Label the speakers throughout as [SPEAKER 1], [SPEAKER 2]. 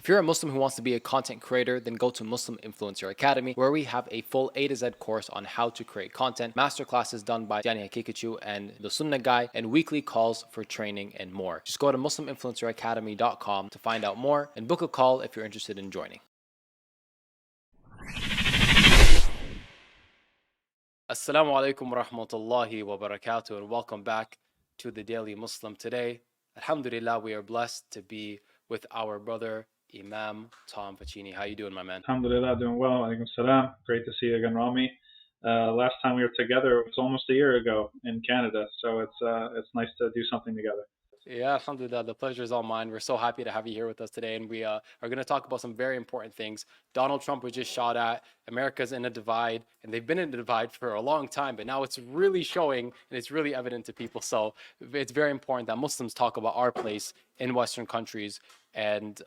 [SPEAKER 1] If you're a Muslim who wants to be a content creator, then go to Muslim Influencer Academy, where we have a full A to Z course on how to create content, masterclasses done by Jani Hakikachu and the Sunnah Guy, and weekly calls for training and more. Just go to MuslimInfluencerAcademy.com to find out more and book a call if you're interested in joining. Assalamu alaikum wa rahmatullahi wa barakatuh, and welcome back to the Daily Muslim today. Alhamdulillah, we are blessed to be with our brother Imam Tom Facchine. How you doing, my man?
[SPEAKER 2] Alhamdulillah, doing well. Alaikum salam. Great to see you again, Rami. Last time we were together was almost a year ago in Canada, so it's nice to do something together.
[SPEAKER 1] Yeah, alhamdulillah, the pleasure is all mine. We're so happy to have you here with us today, and we are going to talk about some very important things. Donald Trump was just shot at. America's in a divide, and they've been in a divide for a long time, but now it's really showing, and it's really evident to people. So it's very important that Muslims talk about our place in Western countries and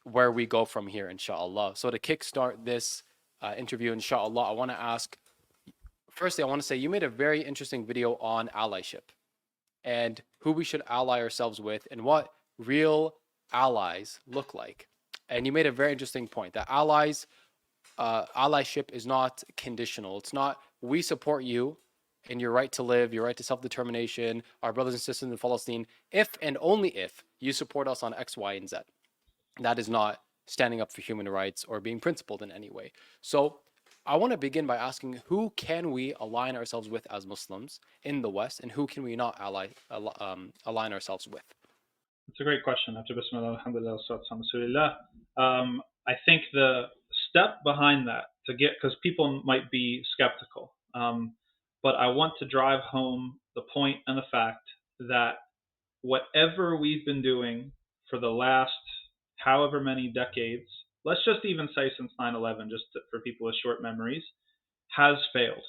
[SPEAKER 1] where we go from here, inshallah. So to kickstart this interview, inshallah, I want to ask, firstly, I want to say you made a very interesting video on allyship and who we should ally ourselves with and what real allies look like. And you made a very interesting point that allyship is not conditional. It's not, we support you in your right to live, your right to self-determination, our brothers and sisters in Palestine, if and only if you support us on X, Y, and Z. That is not standing up for human rights or being principled in any way. So I want to begin by asking, who can we align ourselves with as Muslims in the West, and who can we not align ourselves with?
[SPEAKER 2] It's a great question. After Bismillah, Alhamdulillah, Rasulillah. I think the step behind that to get, because people might be skeptical, but I want to drive home the point and the fact that whatever we've been doing for the last however many decades, let's just even say since 9/11, for people with short memories, has failed.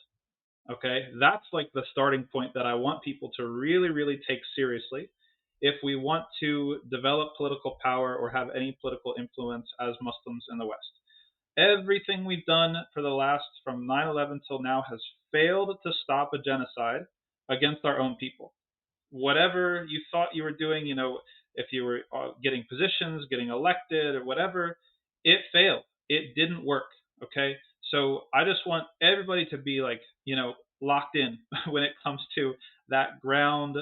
[SPEAKER 2] Okay, that's like the starting point that I want people to really, really take seriously if we want to develop political power or have any political influence as Muslims in the West. Everything we've done for the last, from 9/11 till now, has failed to stop a genocide against our own people. Whatever you thought you were doing, if you were getting positions, getting elected, or whatever, it failed. It didn't work. Okay. So I just want everybody to be locked in when it comes to that ground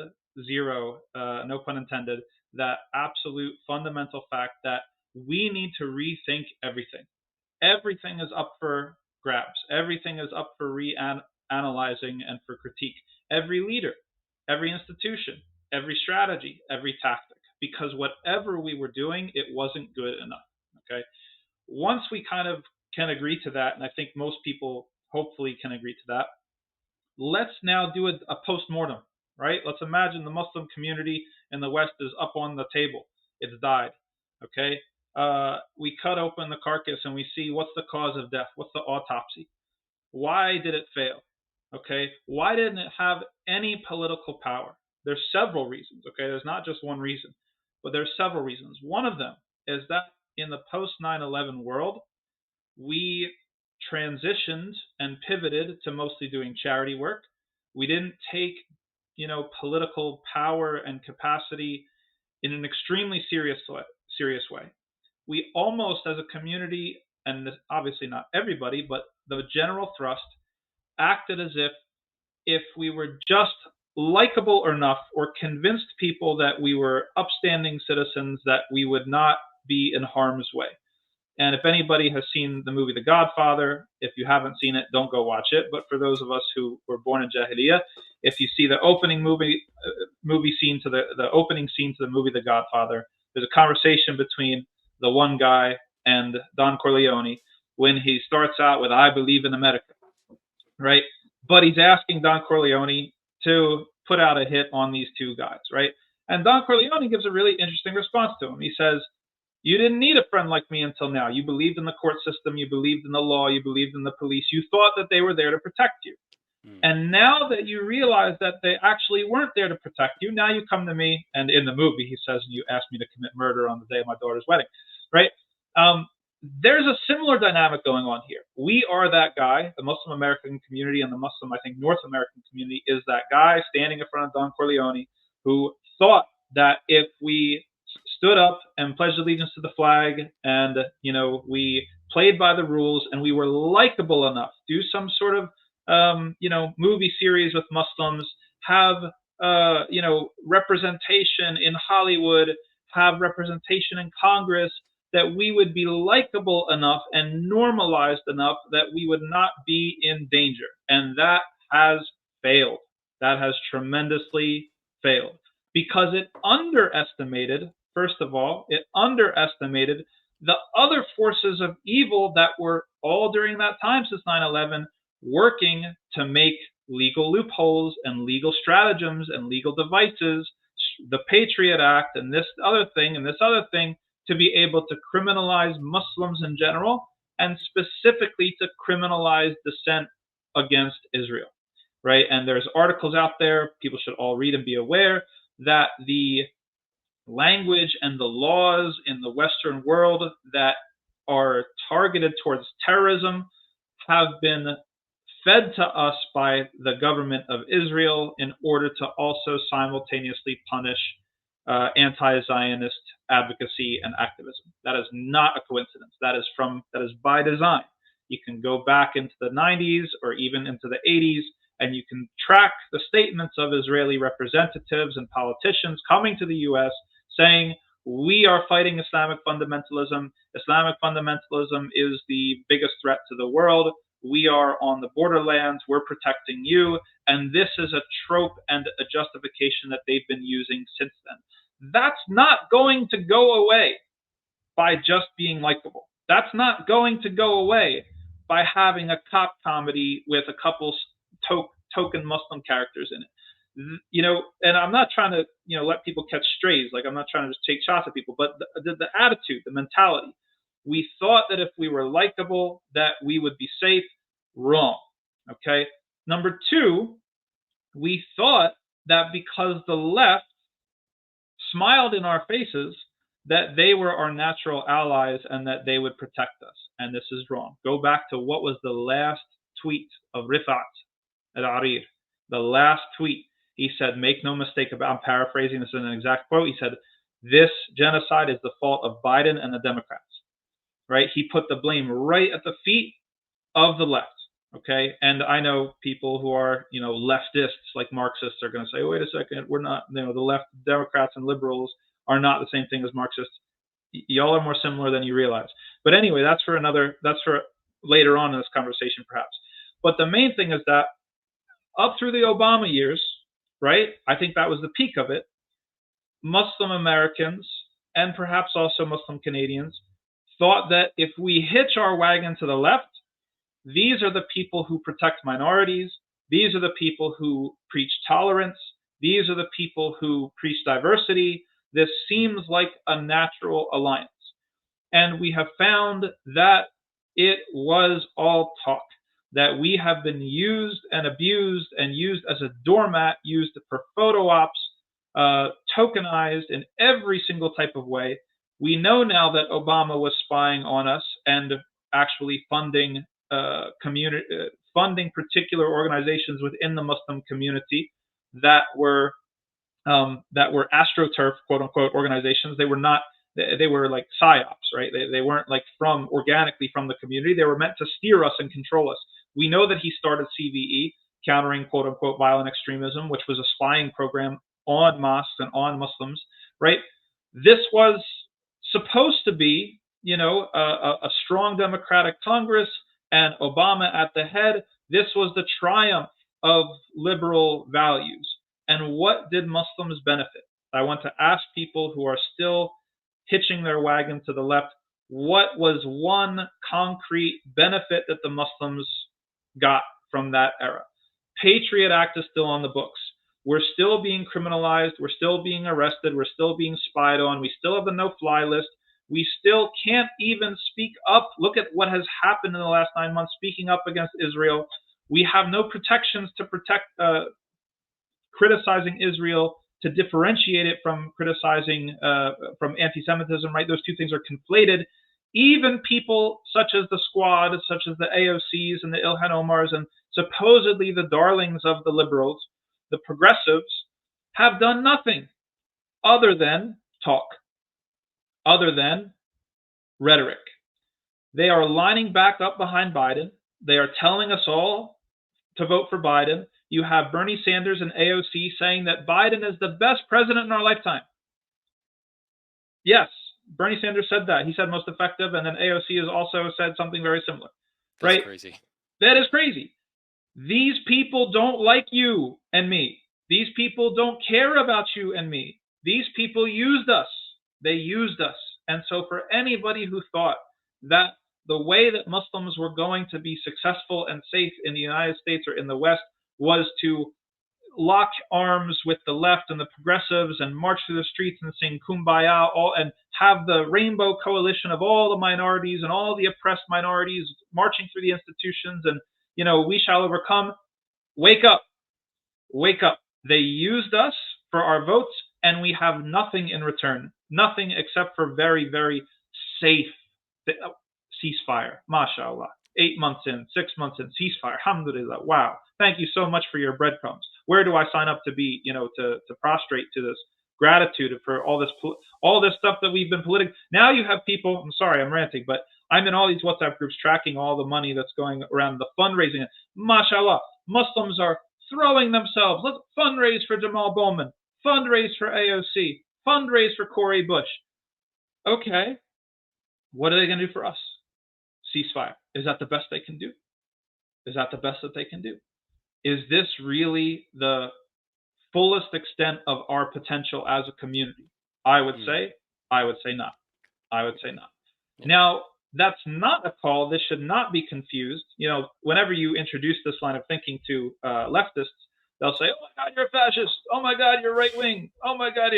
[SPEAKER 2] zero, no pun intended, that absolute fundamental fact that we need to rethink everything. Everything is up for grabs. Everything is up for reanalyzing and for critique. Every leader, every institution, every strategy, every tactic, because whatever we were doing, it wasn't good enough. Okay. Once we kind of can agree to that, and I think most people hopefully can agree to that, let's now do a post-mortem, right? Let's imagine the Muslim community in the West is up on the table. It's died. Okay. We cut open the carcass and we see what's the cause of death. What's the autopsy? Why did it fail? Okay. Why didn't it have any political power? There's several reasons. Okay. There's not just one reason, but there's several reasons. One of them is that in the post 9/11 world, we transitioned and pivoted to mostly doing charity work. We didn't take, political power and capacity in an extremely serious way. We almost, as a community, and obviously not everybody, but the general thrust, acted as if we were just likable enough or convinced people that we were upstanding citizens, that we would not be in harm's way. And if anybody has seen the movie The Godfather, if you haven't seen it, don't go watch it. But for those of us who were born in Jahiliyyah, if you see the opening scene to the movie The Godfather, there's a conversation between the one guy and Don Corleone when he starts out with, "I believe in America," right? But he's asking Don Corleone to put out a hit on these two guys, right? And Don Corleone gives a really interesting response to him. He says, "You didn't need a friend like me until now. You believed in the court system. You believed in the law. You believed in the police. You thought that they were there to protect you. And now that you realize that they actually weren't there to protect you, now you come to me." And in the movie, he says, "You asked me to commit murder on the day of my daughter's wedding," right? There's a similar dynamic going on here. We are that guy. The Muslim American community and the Muslim, I think, North American community is that guy standing in front of Don Corleone who thought that if we stood up and pledged allegiance to the flag, and we played by the rules, and we were likable enough. Do some sort of movie series with Muslims, have representation in Hollywood, have representation in Congress, that we would be likable enough and normalized enough that we would not be in danger. And that has failed. That has tremendously failed because it underestimated, first of all, it underestimated the other forces of evil that were all during that time since 9/11 working to make legal loopholes and legal stratagems and legal devices, the Patriot Act and this other thing and this other thing, to be able to criminalize Muslims in general and specifically to criminalize dissent against Israel, right? And there's articles out there, people should all read and be aware that the language and the laws in the Western world that are targeted towards terrorism have been fed to us by the government of Israel in order to also simultaneously punish anti-Zionist advocacy and activism. That is not a coincidence. That is by design. You can go back into the 90s or even into the 80s, and you can track the statements of Israeli representatives and politicians coming to the U.S. saying, we are fighting Islamic fundamentalism. Islamic fundamentalism is the biggest threat to the world. We are on the borderlands. We're protecting you. And this is a trope and a justification that they've been using since then. That's not going to go away by just being likable. That's not going to go away by having a cop comedy with a couple token Muslim characters in it. And I'm not trying to, let people catch strays. Like, I'm not trying to just take shots at people, but the attitude, the mentality. We thought that if we were likable, that we would be safe. Wrong. Okay. Number two, we thought that because the left smiled in our faces, that they were our natural allies and that they would protect us. And this is wrong. Go back to what was the last tweet of Rifat al-Arir. The last tweet. He said, make no mistake about, I'm paraphrasing, this is an exact quote. He said, this genocide is the fault of Biden and the Democrats. Right? He put the blame right at the feet of the left. Okay. And I know people who are, leftists, like Marxists, are going to say, wait a second, we're not, the left, Democrats and liberals are not the same thing as Marxists. Y'all are more similar than you realize. But anyway, that's for later on in this conversation, perhaps. But the main thing is that up through the Obama years, right, I think that was the peak of it, Muslim Americans and perhaps also Muslim Canadians thought that if we hitch our wagon to the left, these are the people who protect minorities. These are the people who preach tolerance. These are the people who preach diversity. This seems like a natural alliance. And we have found that it was all talk, that we have been used and abused and used as a doormat, used for photo ops, tokenized in every single type of way. We know now that Obama was spying on us and actually funding funding particular organizations within the Muslim community that were AstroTurf, quote unquote, organizations. They were not. They were like psyops, right? They weren't like organically from the community. They were meant to steer us and control us. We know that he started CVE, countering quote unquote violent extremism, which was a spying program on mosques and on Muslims, right? This was supposed to be, a strong Democratic Congress and Obama at the head. This was the triumph of liberal values. And what did Muslims benefit? I want to ask people who are still hitching their wagon to the left, what was one concrete benefit that the Muslims got from that era? Patriot Act is still on the books. We're still being criminalized. We're still being arrested. We're still being spied on. We still have the no-fly list. We still can't even speak up. Look at what has happened in the last 9 months, speaking up against Israel. We have no protections to protect criticizing Israel, to differentiate it from criticizing from anti-Semitism, right? Those two things are conflated. Even people such as the Squad, such as the AOCs and the Ilhan Omars, and supposedly the darlings of the liberals, the progressives, have done nothing other than talk. other than rhetoric. They are lining back up behind Biden. They are telling us all to vote for Biden. You have Bernie Sanders and AOC saying that Biden is the best president in our lifetime. Yes, Bernie Sanders said that. He said most effective, and then AOC has also said something very similar.
[SPEAKER 1] That's
[SPEAKER 2] right?
[SPEAKER 1] crazy.
[SPEAKER 2] That is crazy. These people don't like you and me. These people don't care about you and me. These people used us. They used us. And so for anybody who thought that the way that Muslims were going to be successful and safe in the United States or in the West was to lock arms with the left and the progressives and march through the streets and sing kumbaya and have the rainbow coalition of all the minorities and all the oppressed minorities marching through the institutions and, we shall overcome. Wake up. Wake up. They used us for our votes and we have nothing in return. Nothing except for very, very safe ceasefire. MashaAllah. 8 months in, 6 months in, ceasefire. Alhamdulillah. Wow. Thank you so much for your breadcrumbs. Where do I sign up to be, to prostrate to this gratitude for all this stuff that we've been politically. Now you have people, I'm sorry, I'm ranting, but I'm in all these WhatsApp groups tracking all the money that's going around the fundraising. MashaAllah, Muslims are throwing themselves. Let's fundraise for Jamal Bowman, fundraise for AOC, fundraise for Cori Bush. Okay, what are they going to do for us? Ceasefire. Is that the best they can do? Is that the best that they can do? Is this really the fullest extent of our potential as a community? I would say not. I would say not. Yeah. Now, that's not a call. This should not be confused. Whenever you introduce this line of thinking to leftists, they'll say, "Oh my God, you're a fascist. Oh my God, you're right wing. Oh my God,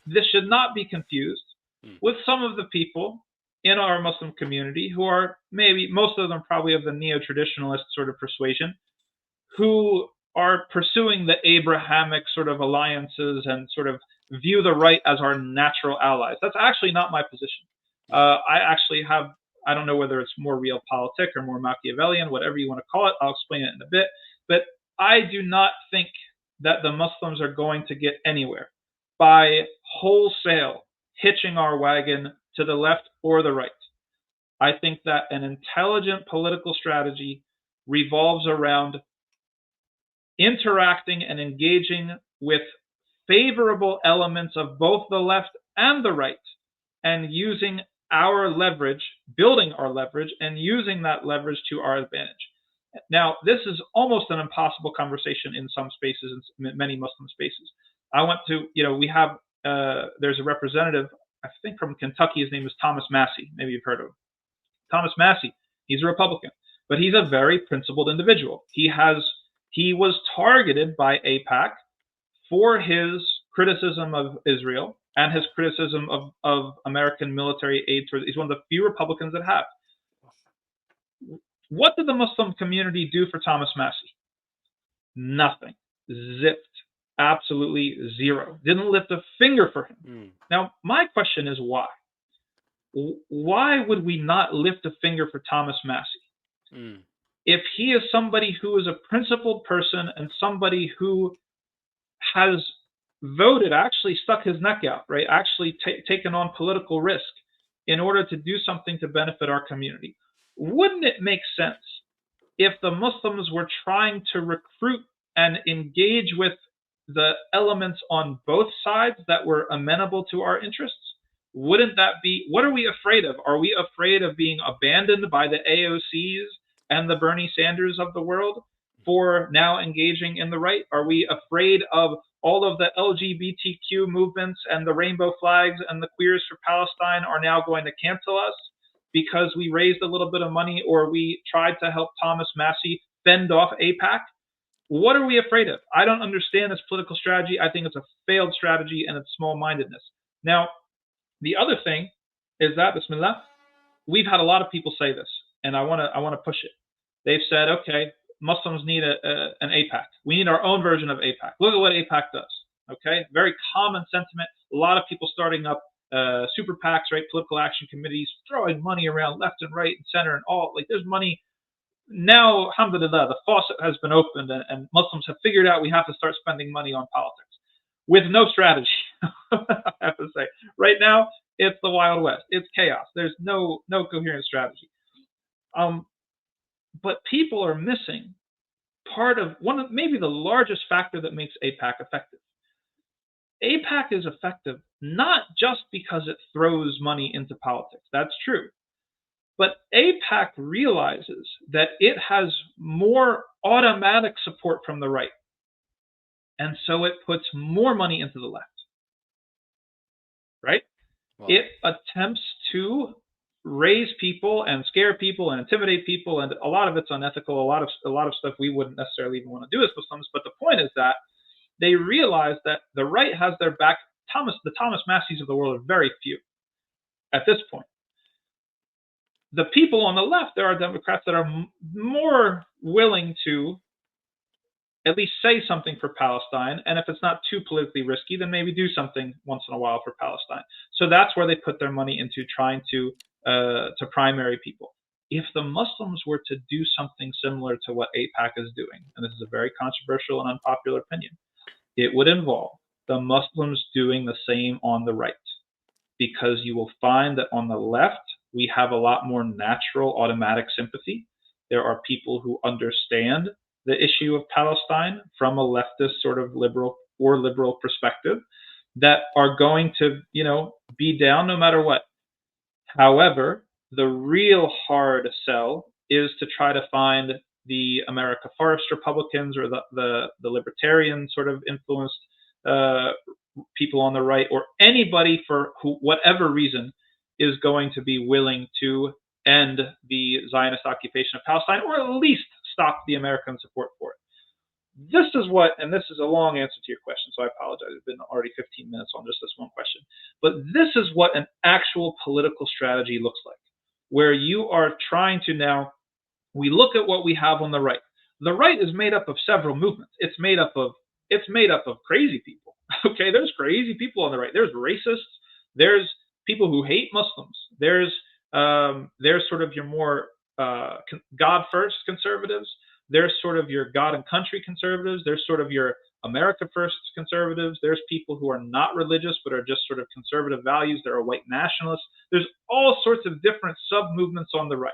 [SPEAKER 2] this should not be confused with some of the people in our Muslim community who are maybe, most of them probably of the neo-traditionalist sort of persuasion, who are pursuing the Abrahamic sort of alliances and sort of view the right as our natural allies." That's actually not my position. I actually have, I don't know whether it's more realpolitik or more Machiavellian, whatever you want to call it. I'll explain it in a bit. But I do not think that the Muslims are going to get anywhere by wholesale hitching our wagon to the left or the right. I think that an intelligent political strategy revolves around interacting and engaging with favorable elements of both the left and the right, and using our leverage, building our leverage, and using that leverage to our advantage. Now, this is almost an impossible conversation in some spaces, in many Muslim spaces. I went to, we have, there's a representative, I think from Kentucky, his name is Thomas Massey. Maybe you've heard of him. Thomas Massey, he's a Republican, but he's a very principled individual. He was targeted by AIPAC for his criticism of Israel and his criticism of American military aid. He's one of the few Republicans that have. What did the Muslim community do for Thomas Massey? Nothing. Zipped. Absolutely zero. Didn't lift a finger for him. Now, my question is why? Why would we not lift a finger for Thomas Massey? If he is somebody who is a principled person and somebody who has voted, actually stuck his neck out, right? Actually taken on political risk in order to do something to benefit our community. Wouldn't it make sense if the Muslims were trying to recruit and engage with the elements on both sides that were amenable to our interests? Wouldn't that be, what are we afraid of? Are we afraid of being abandoned by the AOCs and the Bernie Sanders of the world for now engaging in the right? Are we afraid of all of the LGBTQ movements and the rainbow flags and the Queers for Palestine are now going to cancel us because we raised a little bit of money or we tried to help Thomas Massey fend off AIPAC? What are we afraid of? I don't understand this political strategy. I think it's a failed strategy and it's small-mindedness. Now, the other thing is that, Bismillah, we've had a lot of people say this, and I want to push it. They've said, okay, Muslims need an AIPAC. We need our own version of AIPAC. Look at what AIPAC does. Okay, very common sentiment. A lot of people starting up super PACs, right? Political action committees, throwing money around left and right and center and all. Like there's money. Now, alhamdulillah, the faucet has been opened and Muslims have figured out we have to start spending money on politics with no strategy, I have to say. Right now, It's the Wild West. It's chaos. There's no coherent strategy. But people are missing part of maybe the largest factor that makes AIPAC effective. AIPAC is effective not just because it throws money into politics. That's true. But AIPAC realizes that it has more automatic support from the right. And so it puts more money into the left. Right? Wow. It attempts to raise people and scare people and intimidate people, and a lot of it's unethical. A lot of stuff we wouldn't necessarily even want to do as Muslims. But the point is that they realize that the right has their back. The Thomas Masseys of the world are very few at this point. The people on the left, there are Democrats that are more willing to at least say something for Palestine, and if it's not too politically risky, then maybe do something once in a while for Palestine. So that's where they put their money into trying to primary people. If the Muslims were to do something similar to what AIPAC is doing, and this is a very controversial and unpopular opinion, it would involve the Muslims doing the same on the right, because you will find that on the left, we have a lot more natural automatic sympathy. There are people who understand the issue of Palestine from a leftist sort of liberal perspective that are going to, be down no matter what. However, the real hard sell is to try to find the America First Republicans or the libertarian sort of influenced people on the right, or anybody for whatever reason is going to be willing to end the Zionist occupation of Palestine, or at least stop the American support for it. This is what, and this is a long answer to your question, so I apologize. It's been already 15 minutes on just this one question. But this is what an actual political strategy looks like, where you are trying to now, we look at what we have on the right. The right is made up of several movements. It's made up of crazy people. Okay, there's crazy people on the right. There's racists. There's people who hate Muslims. There's sort of your more God first conservatives. There's sort of your God and country conservatives. There's sort of your America first conservatives. There's people who are not religious but are just sort of conservative values. There are white nationalists. There's all sorts of different sub-movements on the right.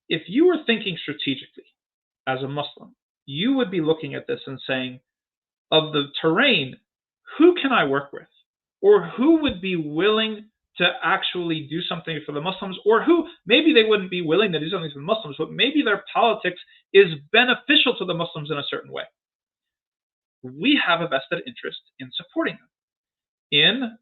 [SPEAKER 2] If you were thinking strategically as a Muslim, you would be looking at this and saying, of the terrain, who can I work with? Or who would be willing to actually do something for the Muslims, or who maybe they wouldn't be willing to do something for the Muslims, but maybe their politics is beneficial to the Muslims in a certain way. We have a vested interest in supporting them, in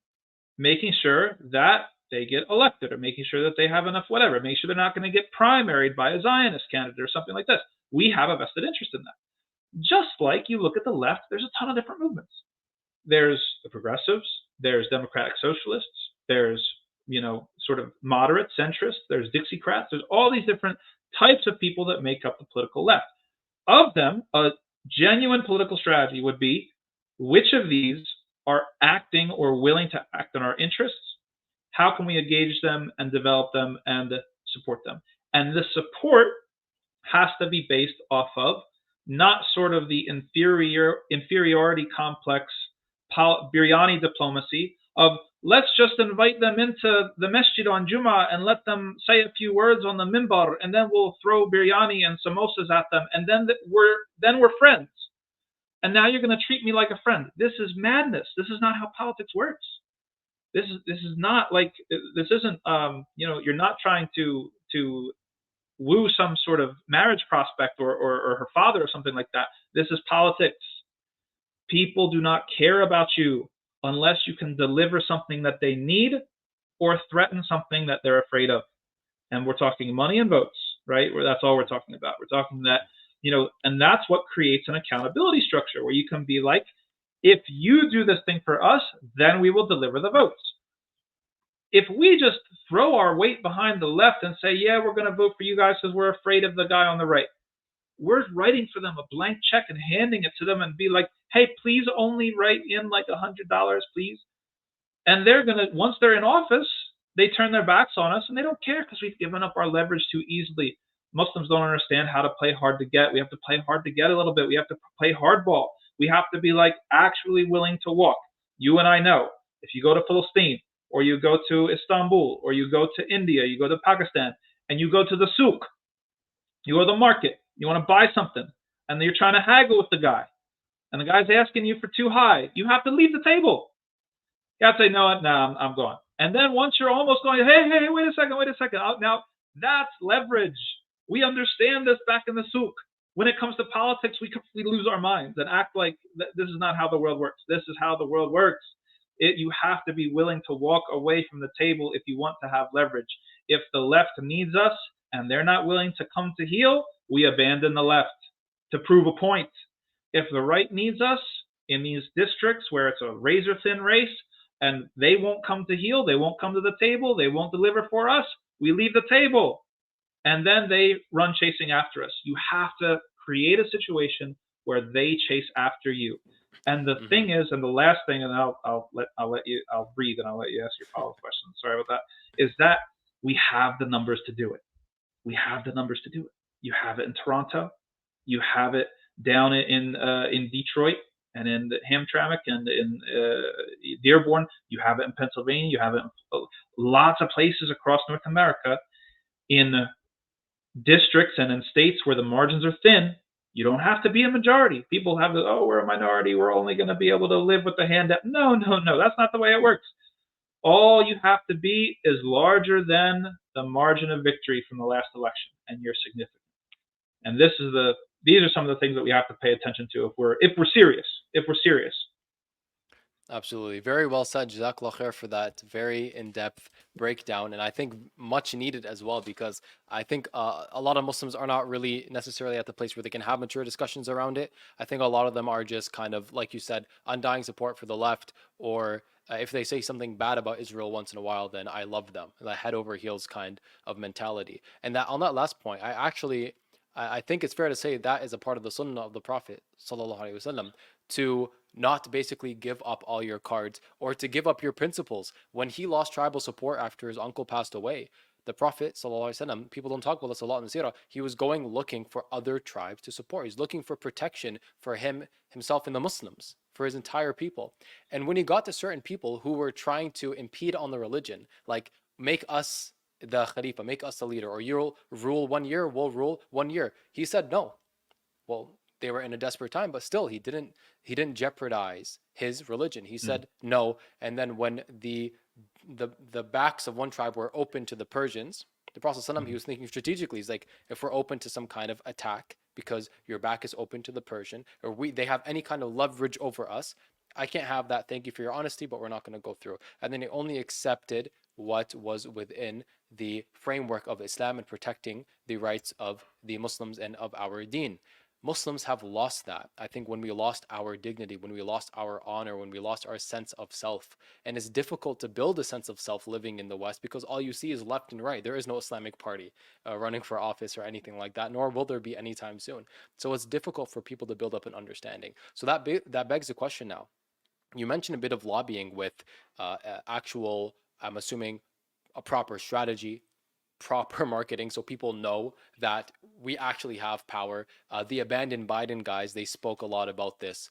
[SPEAKER 2] making sure that they get elected, or making sure that they have enough whatever, make sure they're not going to get primaried by a Zionist candidate or something like this. We have a vested interest in that. Just like you look at the left, there's a ton of different movements. There's the progressives, there's democratic socialists, there's, sort of moderate centrists, there's Dixiecrats, there's all these different types of people that make up the political left. Of them, a genuine political strategy would be, which of these are acting or willing to act on our interests? How can we engage them and develop them and support them? And the support has to be based off of not sort of the inferiority complex biryani diplomacy of, let's just invite them into the masjid on Jummah and let them say a few words on the mimbar, and then we'll throw biryani and samosas at them, and then we're friends. And now you're going to treat me like a friend. This is madness. This is not how politics works. This is not like, this isn't you're not trying to woo some sort of marriage prospect or her father or something like that. This is politics. People do not care about you unless you can deliver something that they need or threaten something that they're afraid of. And we're talking money and votes, right? That's all we're talking about. We're talking that, and that's what creates an accountability structure where you can be like, if you do this thing for us, then we will deliver the votes. If we just throw our weight behind the left and say, yeah, we're going to vote for you guys because we're afraid of the guy on the right, we're writing for them a blank check and handing it to them and be like, hey, please only write in like $100, please. And they're going to, once they're in office, they turn their backs on us and they don't care because we've given up our leverage too easily. Muslims don't understand how to play hard to get. We have to play hard to get a little bit. We have to play hardball. We have to be like actually willing to walk. You and I know, if you go to Palestine, or you go to Istanbul, or you go to India, you go to Pakistan, and you go to the souk, you go to the market, you want to buy something, and you're trying to haggle with the guy, and the guy's asking you for too high, you have to leave the table. You have to say, no, I'm going. And then once you're almost going, hey, wait a second. Now, that's leverage. We understand this back in the souk. When it comes to politics, we completely lose our minds and act like this is not how the world works. This is how the world works. You have to be willing to walk away from the table if you want to have leverage. If the left needs us and they're not willing to come to heel, we abandon the left to prove a point. If the right needs us in these districts where it's a razor-thin race, and they won't come to heel, they won't come to the table, they won't deliver for us, we leave the table. And then they run chasing after us. You have to create a situation where they chase after you. And the thing is, and the last thing, and I'll breathe and I'll let you ask your follow-up question. Sorry about that. Is that we have the numbers to do it. We have the numbers to do it. You have it in Toronto. You have it down in Detroit and in Hamtramck and in Dearborn. You have it in Pennsylvania. You have it in lots of places across North America, in districts and in states where the margins are thin. You don't have to be a majority. People have we're a minority, we're only going to be able to live with the hand out. No, that's not the way it works. All you have to be is larger than the margin of victory from the last election, and you're significant. And these are some of the things that we have to pay attention to if we're serious.
[SPEAKER 1] Absolutely. Very well said. Jazakallah khair for that very in-depth breakdown. And I think much needed as well, because I think a lot of Muslims are not really necessarily at the place where they can have mature discussions around it. I think a lot of them are just kind of, like you said, undying support for the left, or if they say something bad about Israel once in a while, then I love them. The head over heels kind of mentality. And that on that last point, I think it's fair to say that is a part of the sunnah of the Prophet sallallahu alaihi wasallam, to not basically give up all your cards or to give up your principles. When he lost tribal support after his uncle passed away, the Prophet sallallahu alaihi wasallam, people don't talk about this a lot in the seerah, he was going looking for other tribes to support. He's looking for protection for himself and the Muslims, for his entire people. And when he got to certain people who were trying to impede on the religion, like, make us the Khalifa, make us the leader, or you'll rule 1 year, we'll rule 1 year, he said no. Well, they were in a desperate time, but still he didn't jeopardize his religion. He said no. And then when the backs of one tribe were open to the Persians, the Prophet ﷺ, he was thinking strategically. He's like, if we're open to some kind of attack because your back is open to the Persian, or they have any kind of leverage over us, I can't have that. Thank you for your honesty, but we're not going to go through. And then he only accepted what was within the framework of Islam and protecting the rights of the Muslims and of our deen. Muslims have lost that. I think when we lost our dignity, when we lost our honor, when we lost our sense of self, and it's difficult to build a sense of self living in the West, because all you see is left and right. There is no Islamic party running for office or anything like that, nor will there be anytime soon. So it's difficult for people to build up an understanding. So that begs the question now. You mentioned a bit of lobbying with actual, I'm assuming, a proper strategy, proper marketing, so people know that we actually have power. The abandoned Biden guys, they spoke a lot about this,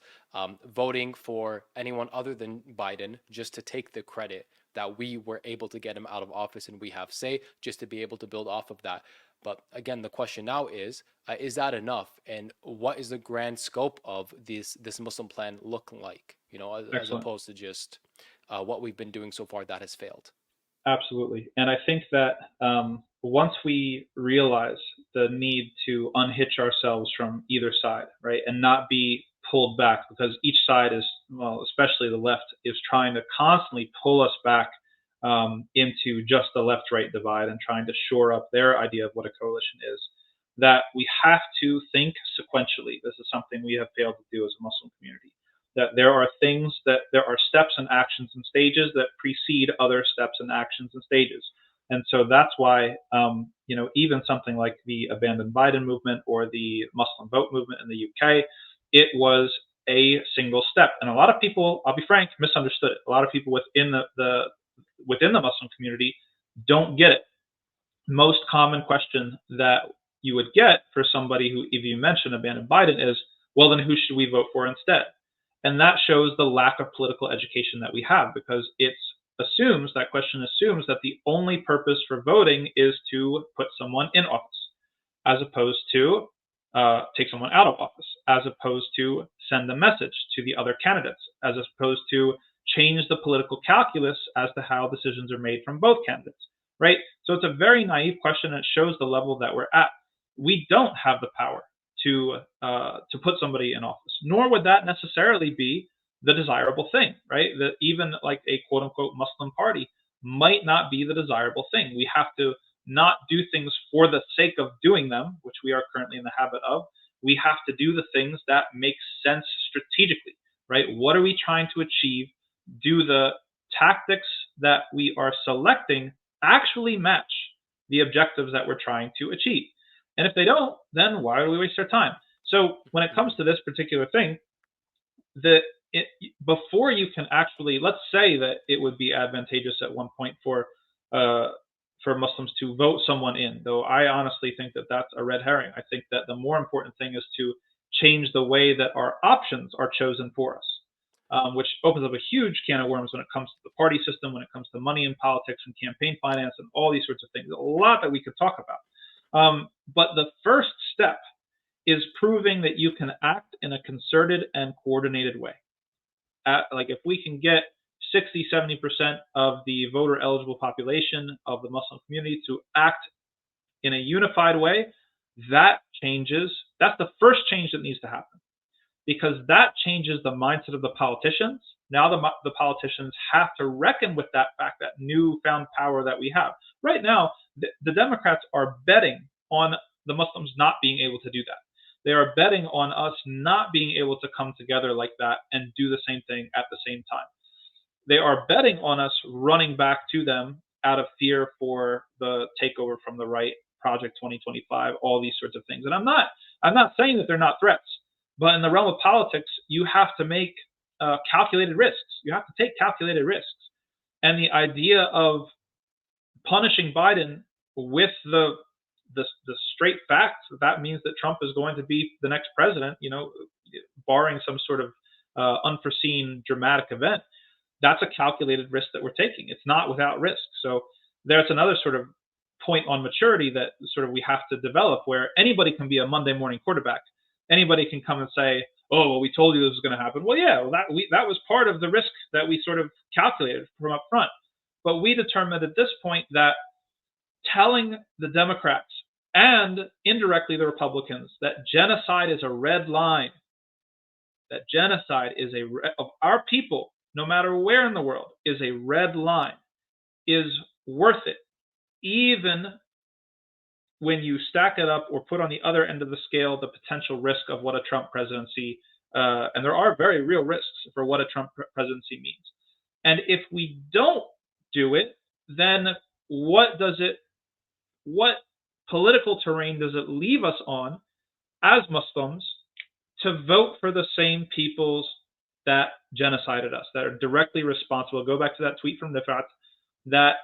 [SPEAKER 1] voting for anyone other than Biden just to take the credit that we were able to get him out of office and we have say, just to be able to build off of that. But again, the question now is that enough? And what is the grand scope of this Muslim plan looking like? As opposed to just what we've been doing so far that has failed.
[SPEAKER 2] Absolutely. And I think that once we realize the need to unhitch ourselves from either side, right, and not be pulled back, because each side is, well, especially the left, is trying to constantly pull us back into just the left-right divide and trying to shore up their idea of what a coalition is, that we have to think sequentially. This is something we have failed to do as a Muslim community. That there are steps and actions and stages that precede other steps and actions and stages. And so that's why, even something like the Abandon Biden movement or the Muslim vote movement in the UK, it was a single step. And a lot of people, I'll be frank, misunderstood it. A lot of people within the Muslim community don't get it. Most common question that you would get for somebody who, if you mention Abandon Biden, is, well, then who should we vote for instead? And that shows the lack of political education that we have, because it's that question assumes that the only purpose for voting is to put someone in office, as opposed to take someone out of office, as opposed to send a message to the other candidates, as opposed to change the political calculus as to how decisions are made from both candidates, right? So it's a very naive question, and it shows the level that we're at. We don't have the power to put somebody in office, nor would that necessarily be the desirable thing, right? That even like a quote unquote Muslim party might not be the desirable thing. We have to not do things for the sake of doing them, which we are currently in the habit of. We have to do the things that make sense strategically, right? What are we trying to achieve? Do the tactics that we are selecting actually match the objectives that we're trying to achieve? And if they don't, then why do we waste our time? So when it comes to this particular thing, before you can actually, let's say that it would be advantageous at one point for Muslims to vote someone in, though I honestly think that that's a red herring. I think that the more important thing is to change the way that our options are chosen for us, which opens up a huge can of worms when it comes to the party system, when it comes to money in politics and campaign finance and all these sorts of things. A lot that we could talk about. But the first step is proving that you can act in a concerted and coordinated way. Like if we can get 60-70% of the voter eligible population of the Muslim community to act in a unified way, that's the first change that needs to happen, because that changes the mindset of the politicians. Now the politicians have to reckon with that fact, that newfound power that we have. Right now, the Democrats are betting on the Muslims not being able to do that. They are betting on us not being able to come together like that and do the same thing at the same time. They are betting on us running back to them out of fear for the takeover from the right, Project 2025, all these sorts of things. And I'm not saying that they're not threats, but in the realm of politics, you have to make calculated risks. You have to take calculated risks. And the idea of punishing Biden with the straight facts that means that Trump is going to be the next president, barring some sort of unforeseen dramatic event, that's a calculated risk that we're taking. It's not without risk. So there's another sort of point on maturity that sort of we have to develop, where anybody can be a Monday morning quarterback. Anybody can come and say, oh, well, we told you this was going to happen. Well, yeah, that was part of the risk that we sort of calculated from up front. But we determined at this point that telling the Democrats and indirectly the Republicans that genocide is a red line, that genocide is of our people, no matter where in the world, is a red line, is worth it, even when you stack it up or put on the other end of the scale the potential risk of what a Trump presidency, and there are very real risks for what a Trump presidency means. And if we don't do it, then what political terrain does it leave us on as Muslims to vote for the same peoples that genocided us, that are directly responsible? Go back to that tweet from Nifat, that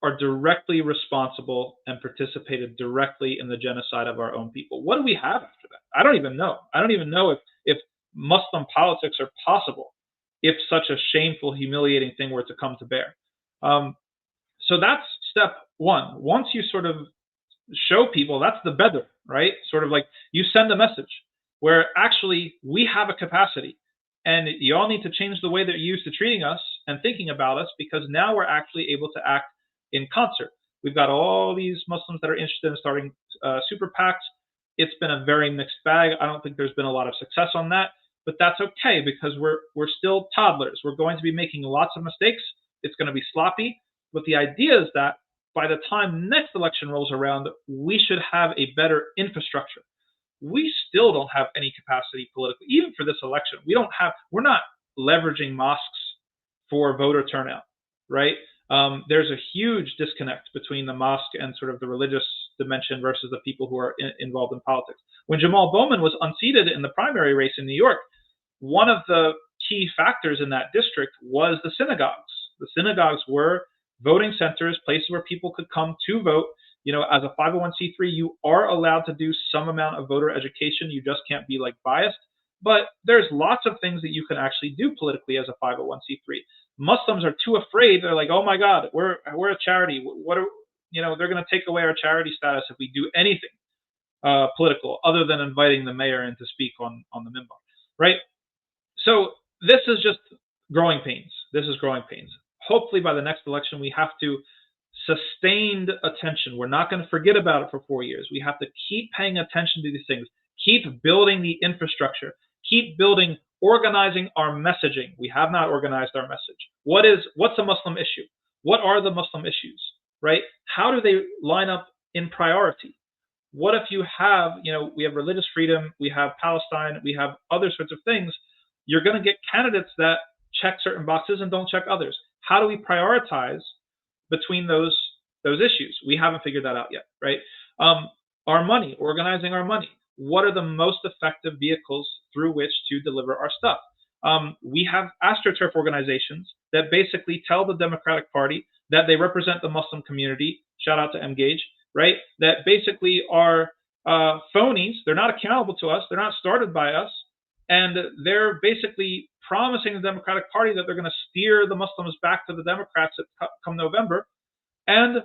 [SPEAKER 2] are directly responsible and participated directly in the genocide of our own people. What do we have after that? I don't even know. I don't even know if Muslim politics are possible if such a shameful, humiliating thing were to come to bear. So that's step one. Once you sort of show people, that's the better, right? Sort of like you send a message where actually we have a capacity, and you all need to change the way that you're used to treating us and thinking about us, because now we're actually able to act in concert. We've got all these Muslims that are interested in starting super PACs. It's been a very mixed bag. I don't think there's been a lot of success on that, but that's okay, because we're still toddlers. We're going to be making lots of mistakes. It's going to be sloppy, but the idea is that by the time next election rolls around, we should have a better infrastructure. We still don't have any capacity politically, even for this election. We're not leveraging mosques for voter turnout, right? There's a huge disconnect between the mosque and sort of the religious dimension versus the people who are involved in politics. When Jamal Bowman was unseated in the primary race in New York, one of the key factors in that district was the synagogues. The synagogues were voting centers, places where people could come to vote. As a 501c3, you are allowed to do some amount of voter education. You just can't be biased. But there's lots of things that you can actually do politically as a 501c3. Muslims are too afraid. They're like, oh my God, we're a charity. What are, they're going to take away our charity status if we do anything political other than inviting the mayor in to speak on the minbar, right? So this is just growing pains. This is growing pains. Hopefully by the next election, we have to sustained attention. We're not going to forget about it for 4 years. We have to keep paying attention to these things, keep building the infrastructure, keep building, organizing our messaging. We have not organized our message. What's a Muslim issue? What are the Muslim issues, right? How do they line up in priority? What if you have, we have religious freedom, we have Palestine, we have other sorts of things. You're going to get candidates that check certain boxes and don't check others. How do we prioritize between those issues? We haven't figured that out yet, right? Our money, organizing our money. What are the most effective vehicles through which to deliver our stuff? We have AstroTurf organizations that basically tell the Democratic Party that they represent the Muslim community. Shout out to Mgage, right? That basically are phonies. They're not accountable to us. They're not started by us. And they're basically promising the Democratic Party that they're going to steer the Muslims back to the Democrats come November. And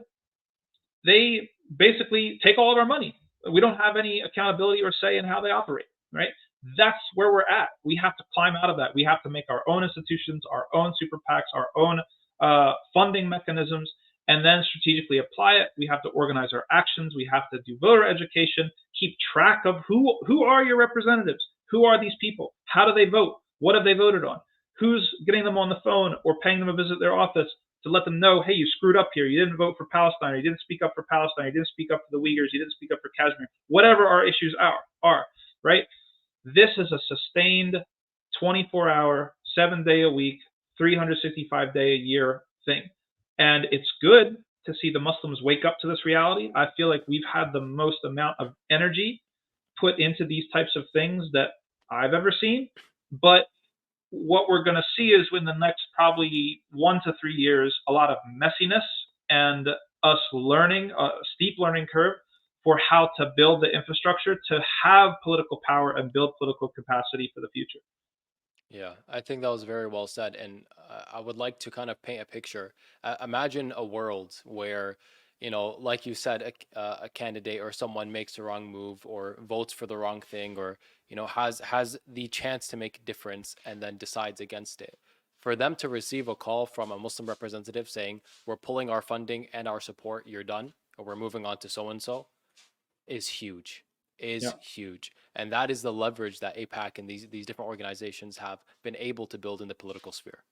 [SPEAKER 2] they basically take all of our money. We don't have any accountability or say in how they operate, right? That's where we're at. We have to climb out of that. We have to make our own institutions, our own super PACs, our own funding mechanisms, and then strategically apply it. We have to organize our actions. We have to do voter education, keep track of who are your representatives? Who are these people? How do they vote? What have they voted on? Who's getting them on the phone or paying them a visit at their office to let them know, hey, you screwed up here. You didn't vote for Palestine. You didn't speak up for Palestine. You didn't speak up for the Uyghurs. You didn't speak up for Kashmir. Whatever our issues are, right? This is a sustained 24-hour, 7-day-a-week, 365-day-a-year thing. And it's good to see the Muslims wake up to this reality. I feel like we've had the most amount of energy put into these types of things that I've ever seen. But what we're going to see is in the next probably 1 to 3 years, a lot of messiness and us learning, a steep learning curve for how to build the infrastructure to have political power and build political capacity for the future.
[SPEAKER 1] Yeah, I think that was very well said. And I would like to kind of paint a picture. Imagine a world where, like you said, a candidate or someone makes the wrong move or votes for the wrong thing or, has the chance to make a difference and then decides against it. For them to receive a call from a Muslim representative saying, we're pulling our funding and our support, you're done, or we're moving on to so and so, is huge,
[SPEAKER 2] Yeah.
[SPEAKER 1] is huge. And that is the leverage that APAC and these different organizations have been able to build in the political sphere.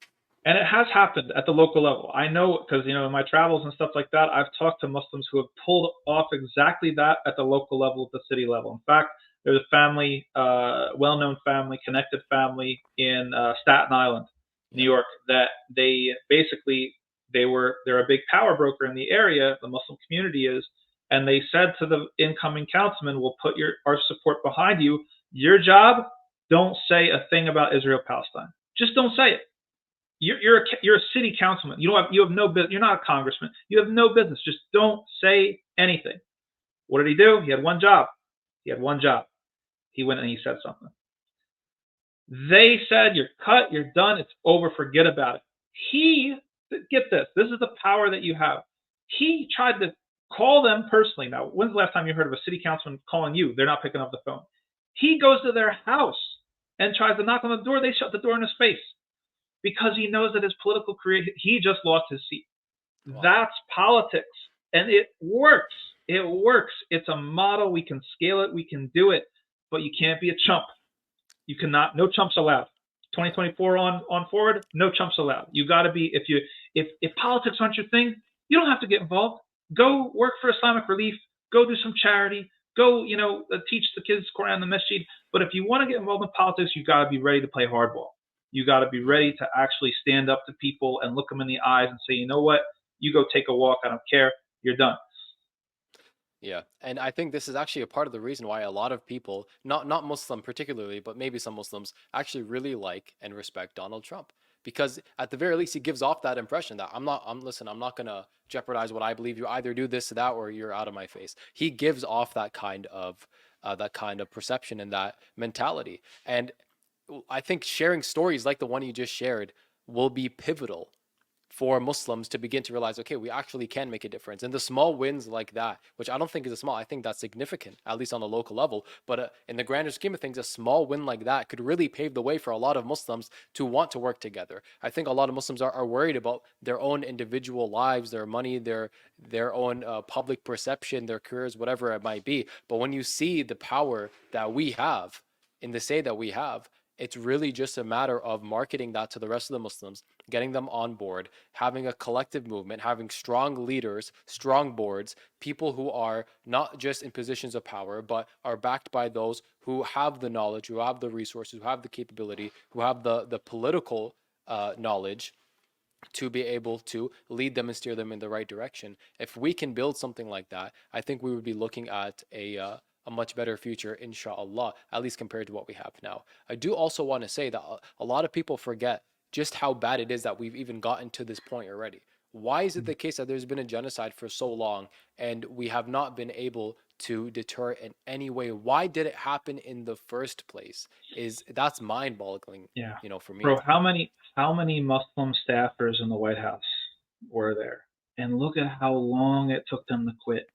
[SPEAKER 2] And it has happened at the local level. I know because, in my travels and stuff like that, I've talked to Muslims who have pulled off exactly that at the local level, at the city level. In fact, there's a family, well-known family, connected family in Staten Island, New York, that they basically, they're a big power broker in the area, the Muslim community is, and they said to the incoming councilman, we'll put our support behind you. Your job, don't say a thing about Israel-Palestine. Just don't say it. You're a city councilman. You have no business. You're not a congressman. You have no business. Just don't say anything. What did he do? He had one job. He went and he said something. They said, you're cut, you're done, it's over, forget about it. Get this, this is the power that you have. He tried to call them personally. Now, when's the last time you heard of a city councilman calling you? They're not picking up the phone. He goes to their house and tries to knock on the door. They shut the door in his face because he knows that his political career, he just lost his seat. Wow. That's politics. And it works. It works. It's a model. We can scale it. We can do it. But you can't be a chump. You cannot. No chumps allowed. 2024 on forward. No chumps allowed. You got to be. If politics aren't your thing, you don't have to get involved. Go work for Islamic Relief. Go do some charity. Go, teach the kids Quran in the masjid. But if you want to get involved in politics, you got to be ready to play hardball. You got to be ready to actually stand up to people and look them in the eyes and say, you know what? You go take a walk. I don't care. You're done.
[SPEAKER 1] Yeah, and I think this is actually a part of the reason why a lot of people, not Muslim particularly, but maybe some Muslims actually really like and respect Donald Trump, because at the very least he gives off that impression that I'm not gonna jeopardize what I believe. You either do this or that, or you're out of my face. He gives off that kind of perception and that mentality. And I think sharing stories like the one you just shared will be pivotal for Muslims to begin to realize, okay, we actually can make a difference. And the small wins like that, which I don't think is a small, I think that's significant, at least on the local level. But in the grander scheme of things, a small win like that could really pave the way for a lot of Muslims to want to work together. I think a lot of Muslims are worried about their own individual lives, their money, their own public perception, their careers, whatever it might be. But when you see the power that we have in the say that we have, it's really just a matter of marketing that to the rest of the Muslims, getting them on board, having a collective movement, having strong leaders, strong boards, people who are not just in positions of power, but are backed by those who have the knowledge, who have the resources, who have the capability, who have the political knowledge to be able to lead them and steer them in the right direction. If we can build something like that, I think we would be looking at a much better future, inshallah, at least compared to what we have now. I do also want to say that a lot of people forget just how bad it is that we've even gotten to this point already. Why is it the case that there's been a genocide for so long and we have not been able to deter it in any way? Why did it happen in the first place? That's mind-boggling,
[SPEAKER 2] Yeah,
[SPEAKER 1] for me.
[SPEAKER 2] bro. How many Muslim staffers in the White House were there? And look at how long it took them to quit.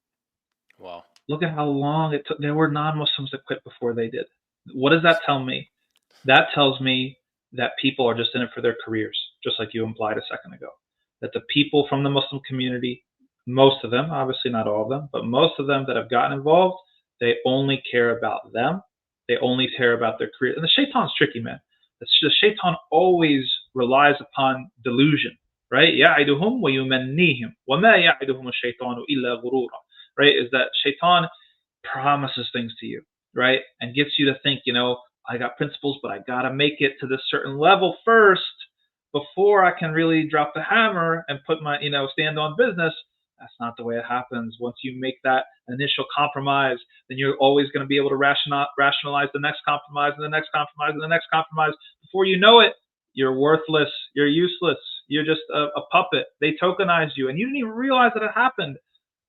[SPEAKER 1] Wow.
[SPEAKER 2] Look at how long it took. There were non-Muslims that quit before they did. What does that tell me? That tells me that people are just in it for their careers, just like you implied a second ago. That the people from the Muslim community, most of them, obviously not all of them, but most of them that have gotten involved, they only care about them. They only care about their career. And the shaitan's tricky, man. The shaitan always relies upon delusion, right? يَعِدُهُمْ وَيُمَنِّيهِمْ وَمَا يَعِدُهُمُ الشَّيْطَانُ إِلَّا غُرُورًا. Right? Is that shaitan promises things to you, right? And gets you to think, I got principles, but I got to make it to this certain level first before I can really drop the hammer and put my, stand on business. That's not the way it happens. Once you make that initial compromise, then you're always going to be able to rationalize the next compromise and the next compromise and the next compromise. Before you know it, you're worthless. You're useless. You're just a puppet. They tokenized you, and you didn't even realize that it happened.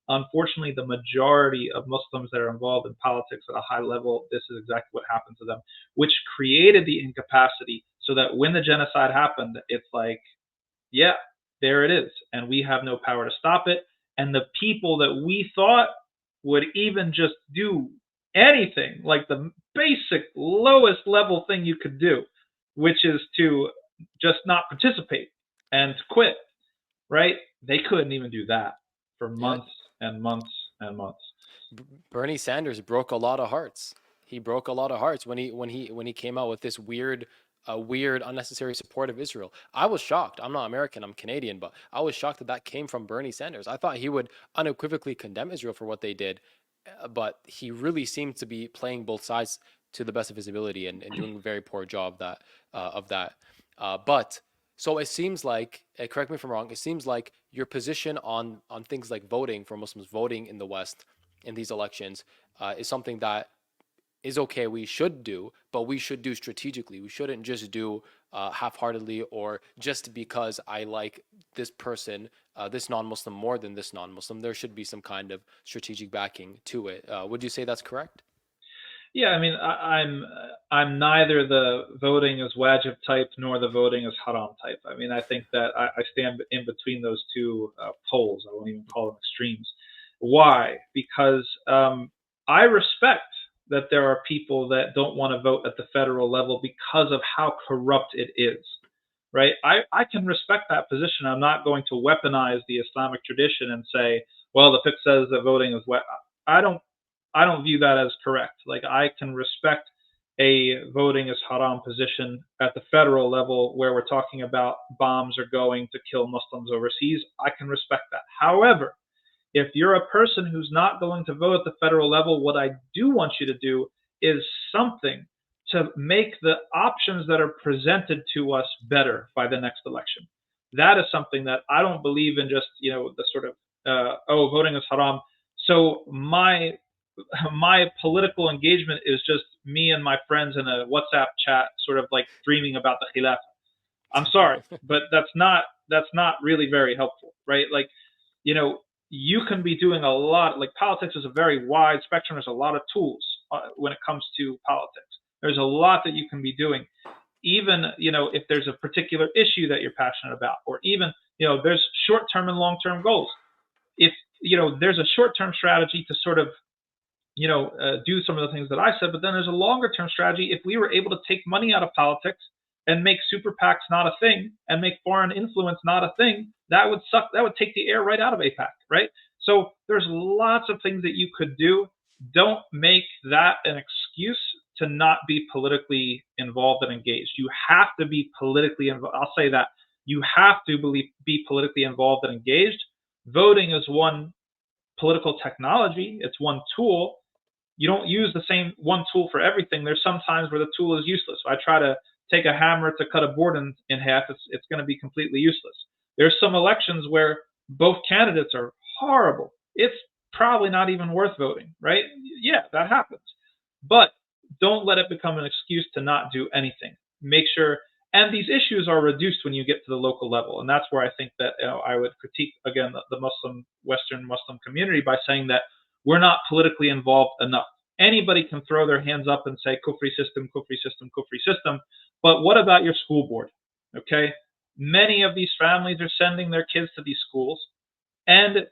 [SPEAKER 2] Unfortunately, the majority of Muslims that are involved in politics at a high level, this is exactly what happened to them, which created the incapacity so that when the genocide happened, it's like, yeah, there it is. And we have no power to stop it. And the people that we thought would even just do anything, like the basic lowest level thing you could do, which is to just not participate and quit, right? They couldn't even do that for
[SPEAKER 1] Yeah.
[SPEAKER 2] months and months and months.
[SPEAKER 1] Bernie Sanders broke a lot of hearts. He broke a lot of hearts when he came out with this weird unnecessary support of Israel. I was shocked. I'm not American, I'm Canadian, but I was shocked that came from Bernie Sanders. I thought he would unequivocally condemn Israel for what they did, but he really seemed to be playing both sides to the best of his ability and doing a very poor job of that. But so it seems like, correct me if I'm wrong, it seems like your position on things like voting for Muslims, voting in the West in these elections, is something that is okay. We should do, but we should do strategically. We shouldn't just do half-heartedly or just because I like this person, this non-Muslim more than this non-Muslim. There should be some kind of strategic backing to it. Would you say that's correct?
[SPEAKER 2] Yeah, I mean, I'm neither the voting is wajib type nor the voting is haram type. I mean, I think that I stand in between those two poles. I won't even call them extremes. Why? Because I respect that there are people that don't want to vote at the federal level because of how corrupt it is, right? I can respect that position. I'm not going to weaponize the Islamic tradition and say, well, the fiqh says that voting is wet. I don't I don't view that as correct. Like, I can respect a voting is haram position at the federal level where we're talking about bombs are going to kill Muslims overseas. I can respect that. However, if you're a person who's not going to vote at the federal level, what I do want you to do is something to make the options that are presented to us better by the next election. That is something that I don't believe in, just, the sort of, voting is haram. So my political engagement is just me and my friends in a WhatsApp chat, sort of like dreaming about the khilafah. I'm sorry, but that's not really very helpful, right? Like, you can be doing a lot. Like, politics is a very wide spectrum. There's a lot of tools when it comes to politics. There's a lot that you can be doing. even, if there's a particular issue that you're passionate about, or even, there's short-term and long-term goals. If, there's a short-term strategy to sort of, do some of the things that I said, but then there's a longer-term strategy. If we were able to take money out of politics and make super PACs not a thing and make foreign influence not a thing, that would suck. That would take the air right out of AIPAC, right? So there's lots of things that you could do. Don't make that an excuse to not be politically involved and engaged. You have to be politically involved. I'll say that. You have to be politically involved and engaged. Voting is one political technology. It's one tool. You don't use the same one tool for everything. There's some times where the tool is useless. If I try to take a hammer to cut a board in half, it's going to be completely useless. There's some elections where both candidates are horrible. It's probably not even worth voting, right? Yeah, that happens. But don't let it become an excuse to not do anything. Make sure, and these issues are reduced when you get to the local level. And that's where I think that I would critique, again, the Western Muslim community by saying that we're not politically involved enough. Anybody can throw their hands up and say, kufri system, kufri system, kufri system. But what about your school board? Okay? Many of these families are sending their kids to these schools, and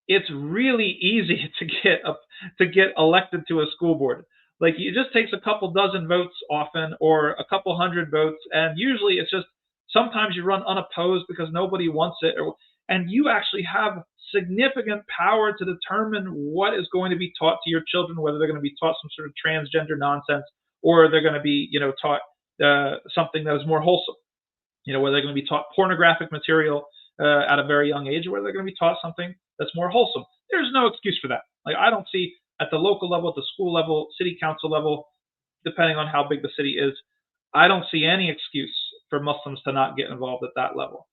[SPEAKER 2] it's really easy to get elected to a school board. Like, it just takes a couple dozen votes often, or a couple hundred votes, and usually it's just, sometimes you run unopposed because nobody wants it, and you actually have significant power to determine what is going to be taught to your children, whether they're going to be taught some sort of transgender nonsense, or they're going to be, taught something that is more wholesome. Whether they're going to be taught pornographic material at a very young age, or whether they're going to be taught something that's more wholesome. There's no excuse for that. Like, I don't see at the local level, at the school level, city council level, depending on how big the city is, I don't see any excuse for Muslims to not get involved at that level.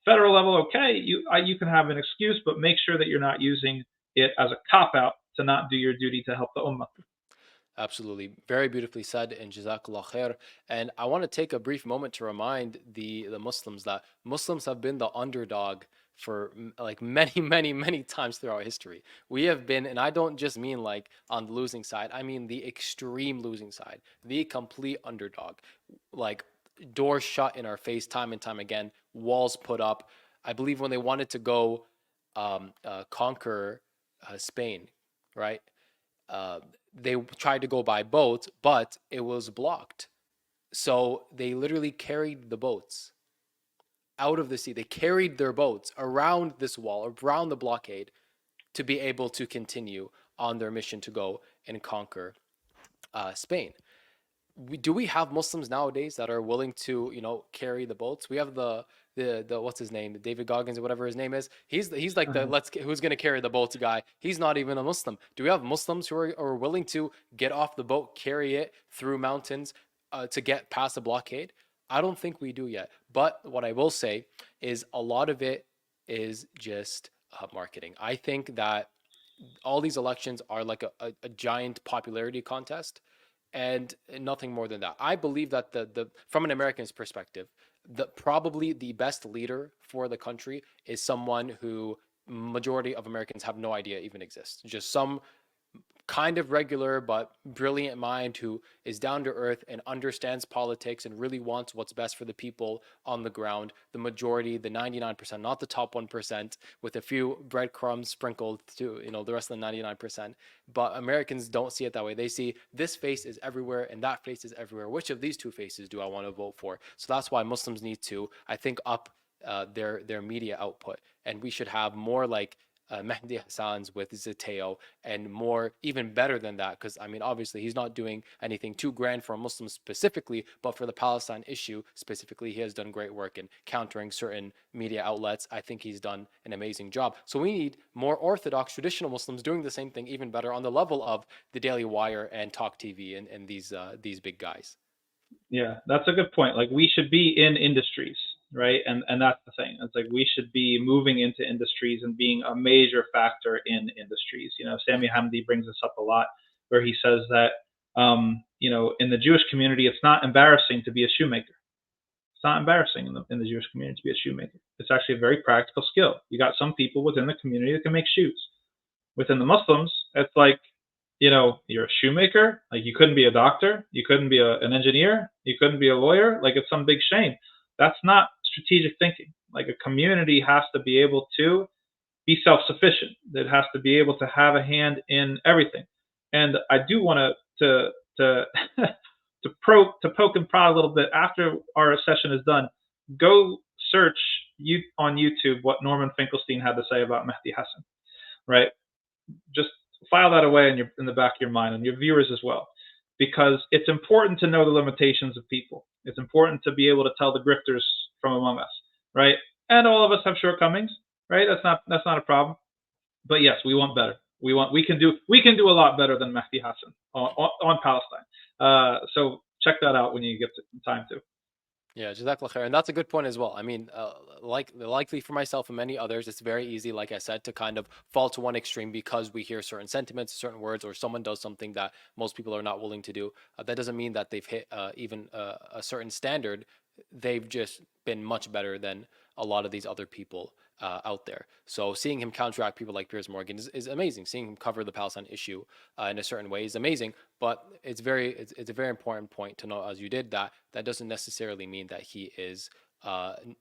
[SPEAKER 2] Federal level, okay, you can have an excuse, but make sure that you're not using it as a cop-out to not do your duty to help the ummah.
[SPEAKER 1] Absolutely. Very beautifully said, and Jazakallah khair. And I want to take a brief moment to remind the Muslims that Muslims have been the underdog for like many, many, many times throughout history. We have been, and I don't just mean like on the losing side, I mean the extreme losing side, the complete underdog. Like, doors shut in our face time and time again, walls put up. I believe when they wanted to go conquer Spain, right? They tried to go by boat, but it was blocked. So they literally carried the boats out of the sea. They carried their boats around this wall, around the blockade, to be able to continue on their mission to go and conquer Spain. Do we have Muslims nowadays that are willing to, carry the boats? We have the what's his name, David Goggins or whatever his name is. He's like the who's gonna carry the boats guy. He's not even a Muslim. Do we have Muslims who are willing to get off the boat, carry it through mountains to get past the blockade? I don't think we do yet. But what I will say is a lot of it is just marketing. I think that all these elections are like a giant popularity contest, and nothing more than that. I believe that the from an American's perspective, probably the best leader for the country is someone who majority of Americans have no idea even exists. Just some kind of regular but brilliant mind who is down to earth and understands politics and really wants what's best for the people on the ground. The majority, the 99%, not the top 1%, with a few breadcrumbs sprinkled to, the rest of the 99%. But Americans don't see it that way. They see this face is everywhere and that face is everywhere. Which of these two faces do I want to vote for? So that's why Muslims need to, I think, up their media output. And we should have more like Mehdi Hassan's with Zateo, and more, even better than that, because I mean, obviously he's not doing anything too grand for Muslims specifically, but for the Palestine issue specifically, he has done great work in countering certain media outlets. I think he's done an amazing job. So we need more Orthodox traditional Muslims doing the same thing, even better, on the level of the Daily Wire and Talk TV and these big guys.
[SPEAKER 2] Yeah, that's a good point. Like, we should be in industries, right? And that's the thing. It's like we should be moving into industries and being a major factor in industries. Sami Hamdi brings this up a lot, where he says that, in the Jewish community, it's not embarrassing to be a shoemaker. It's not embarrassing in the Jewish community to be a shoemaker. It's actually a very practical skill. You got some people within the community that can make shoes. Within the Muslims, it's like, you're a shoemaker. Like, you couldn't be a doctor. You couldn't be an engineer. You couldn't be a lawyer. Like, it's some big shame. That's not strategic thinking. Like, a community has to be able to be self-sufficient. It has to be able to have a hand in everything. And I do want to to poke and prod a little bit after our session is done. Go search on YouTube what Norman Finkelstein had to say about Mehdi Hassan. Right? Just file that away in the back of your mind, and your viewers as well, because it's important to know the limitations of people. It's important to be able to tell the grifters from among us, right? And all of us have shortcomings, right? That's not a problem. But yes, we want better. We can do a lot better than Mehdi Hassan on Palestine. So check that out when you get time to.
[SPEAKER 1] Yeah, Jazakallah khair. And that's a good point as well. I mean, likely for myself and many others, it's very easy, like I said, to kind of fall to one extreme because we hear certain sentiments, certain words, or someone does something that most people are not willing to do. That doesn't mean that they've hit even a certain standard. They've just been much better than a lot of these other people out there. So seeing him counteract people like Piers Morgan is amazing. Seeing him cover the Palestine issue in a certain way is amazing. But it's a very important point to know, as you did, that doesn't necessarily mean that he is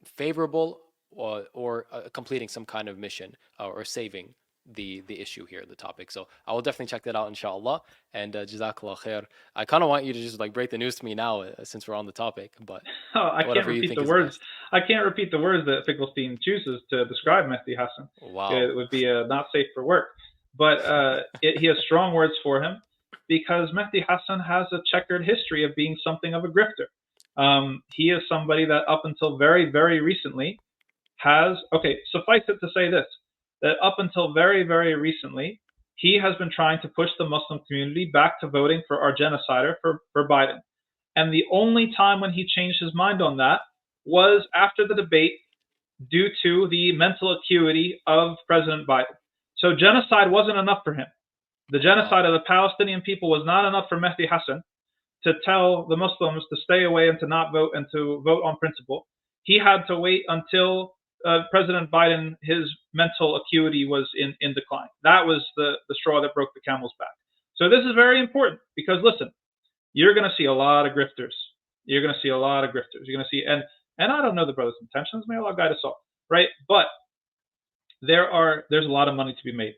[SPEAKER 1] favorable or completing some kind of mission or saving the issue here, the topic. So I will definitely check that out, inshallah. And Jazakallah khair. I kind of want you to just like break the news to me now, since we're on the topic. But
[SPEAKER 2] I can't repeat the words. I can't repeat the words that Finkelstein chooses to describe Mehdi Hassan.
[SPEAKER 1] Wow,
[SPEAKER 2] it would be not safe for work. But he has strong words for him, because Mehdi Hassan has a checkered history of being something of a grifter. He is somebody that up until very, very recently suffice it to say this, that up until very, very recently, he has been trying to push the Muslim community back to voting for our genocider, for Biden. And the only time when he changed his mind on that was after the debate, due to the mental acuity of President Biden. So genocide wasn't enough for him. The genocide of the Palestinian people was not enough for Mehdi Hassan to tell the Muslims to stay away and to not vote and to vote on principle. He had to wait until President Biden, his mental acuity was in decline. That was the straw that broke the camel's back. So this is very important, because listen, you're going to see a lot of grifters. You're going to see a lot of grifters. You're going to see, and I don't know the brother's intentions. May Allah guide us all, right? But there's a lot of money to be made.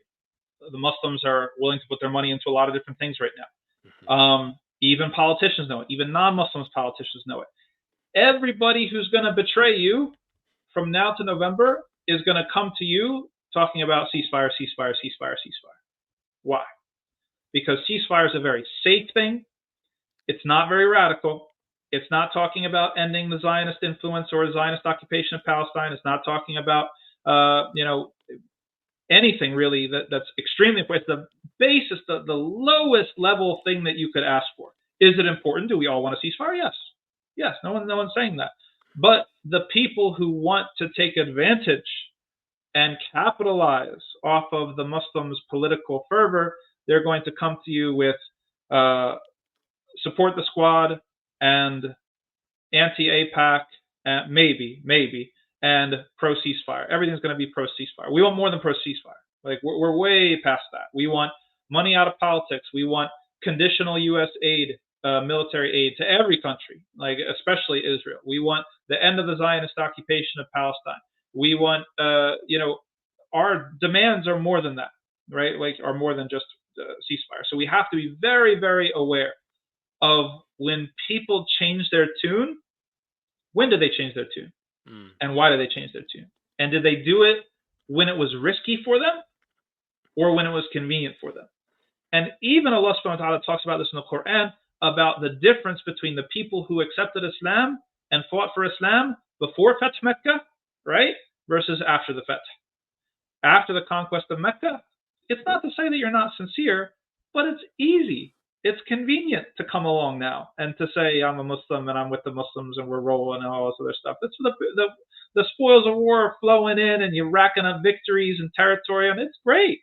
[SPEAKER 2] The Muslims are willing to put their money into a lot of different things right now. Even politicians know it. Even non-Muslims politicians know it. Everybody who's going to betray you from now to November is going to come to you talking about ceasefire, ceasefire, ceasefire, ceasefire. Why? Because ceasefire is a very safe thing. It's not very radical. It's not talking about ending the Zionist influence or Zionist occupation of Palestine. It's not talking about, anything really that's extremely important. It's the basis, the lowest level thing that you could ask for. Is it important? Do we all want a ceasefire? Yes. Yes, no one's saying that. But the people who want to take advantage and capitalize off of the Muslims' political fervor, they're going to come to you with support the squad and anti-APAC, maybe, and pro-ceasefire. Everything's going to be pro-ceasefire. We want more than pro-ceasefire. Like, we're way past that. We want money out of politics. We want conditional U.S. aid, military aid to every country, like especially Israel. We want the end of the Zionist occupation of Palestine. We want, our demands are more than that, right? Like, are more than just ceasefire. So we have to be very, very aware of when people change their tune. When did they change their tune? And why did they change their tune? And did they do it when it was risky for them or when it was convenient for them? And even Allah subhanahu wa ta'ala talks about this in the Quran, about the difference between the people who accepted Islam and fought for Islam before Fath Mecca, right, versus after the Fath. After the conquest of Mecca, it's not to say that you're not sincere, but it's easy. It's convenient to come along now and to say, I'm a Muslim and I'm with the Muslims and we're rolling and all this other stuff. It's the spoils of war are flowing in and you're racking up victories and territory, and it's great.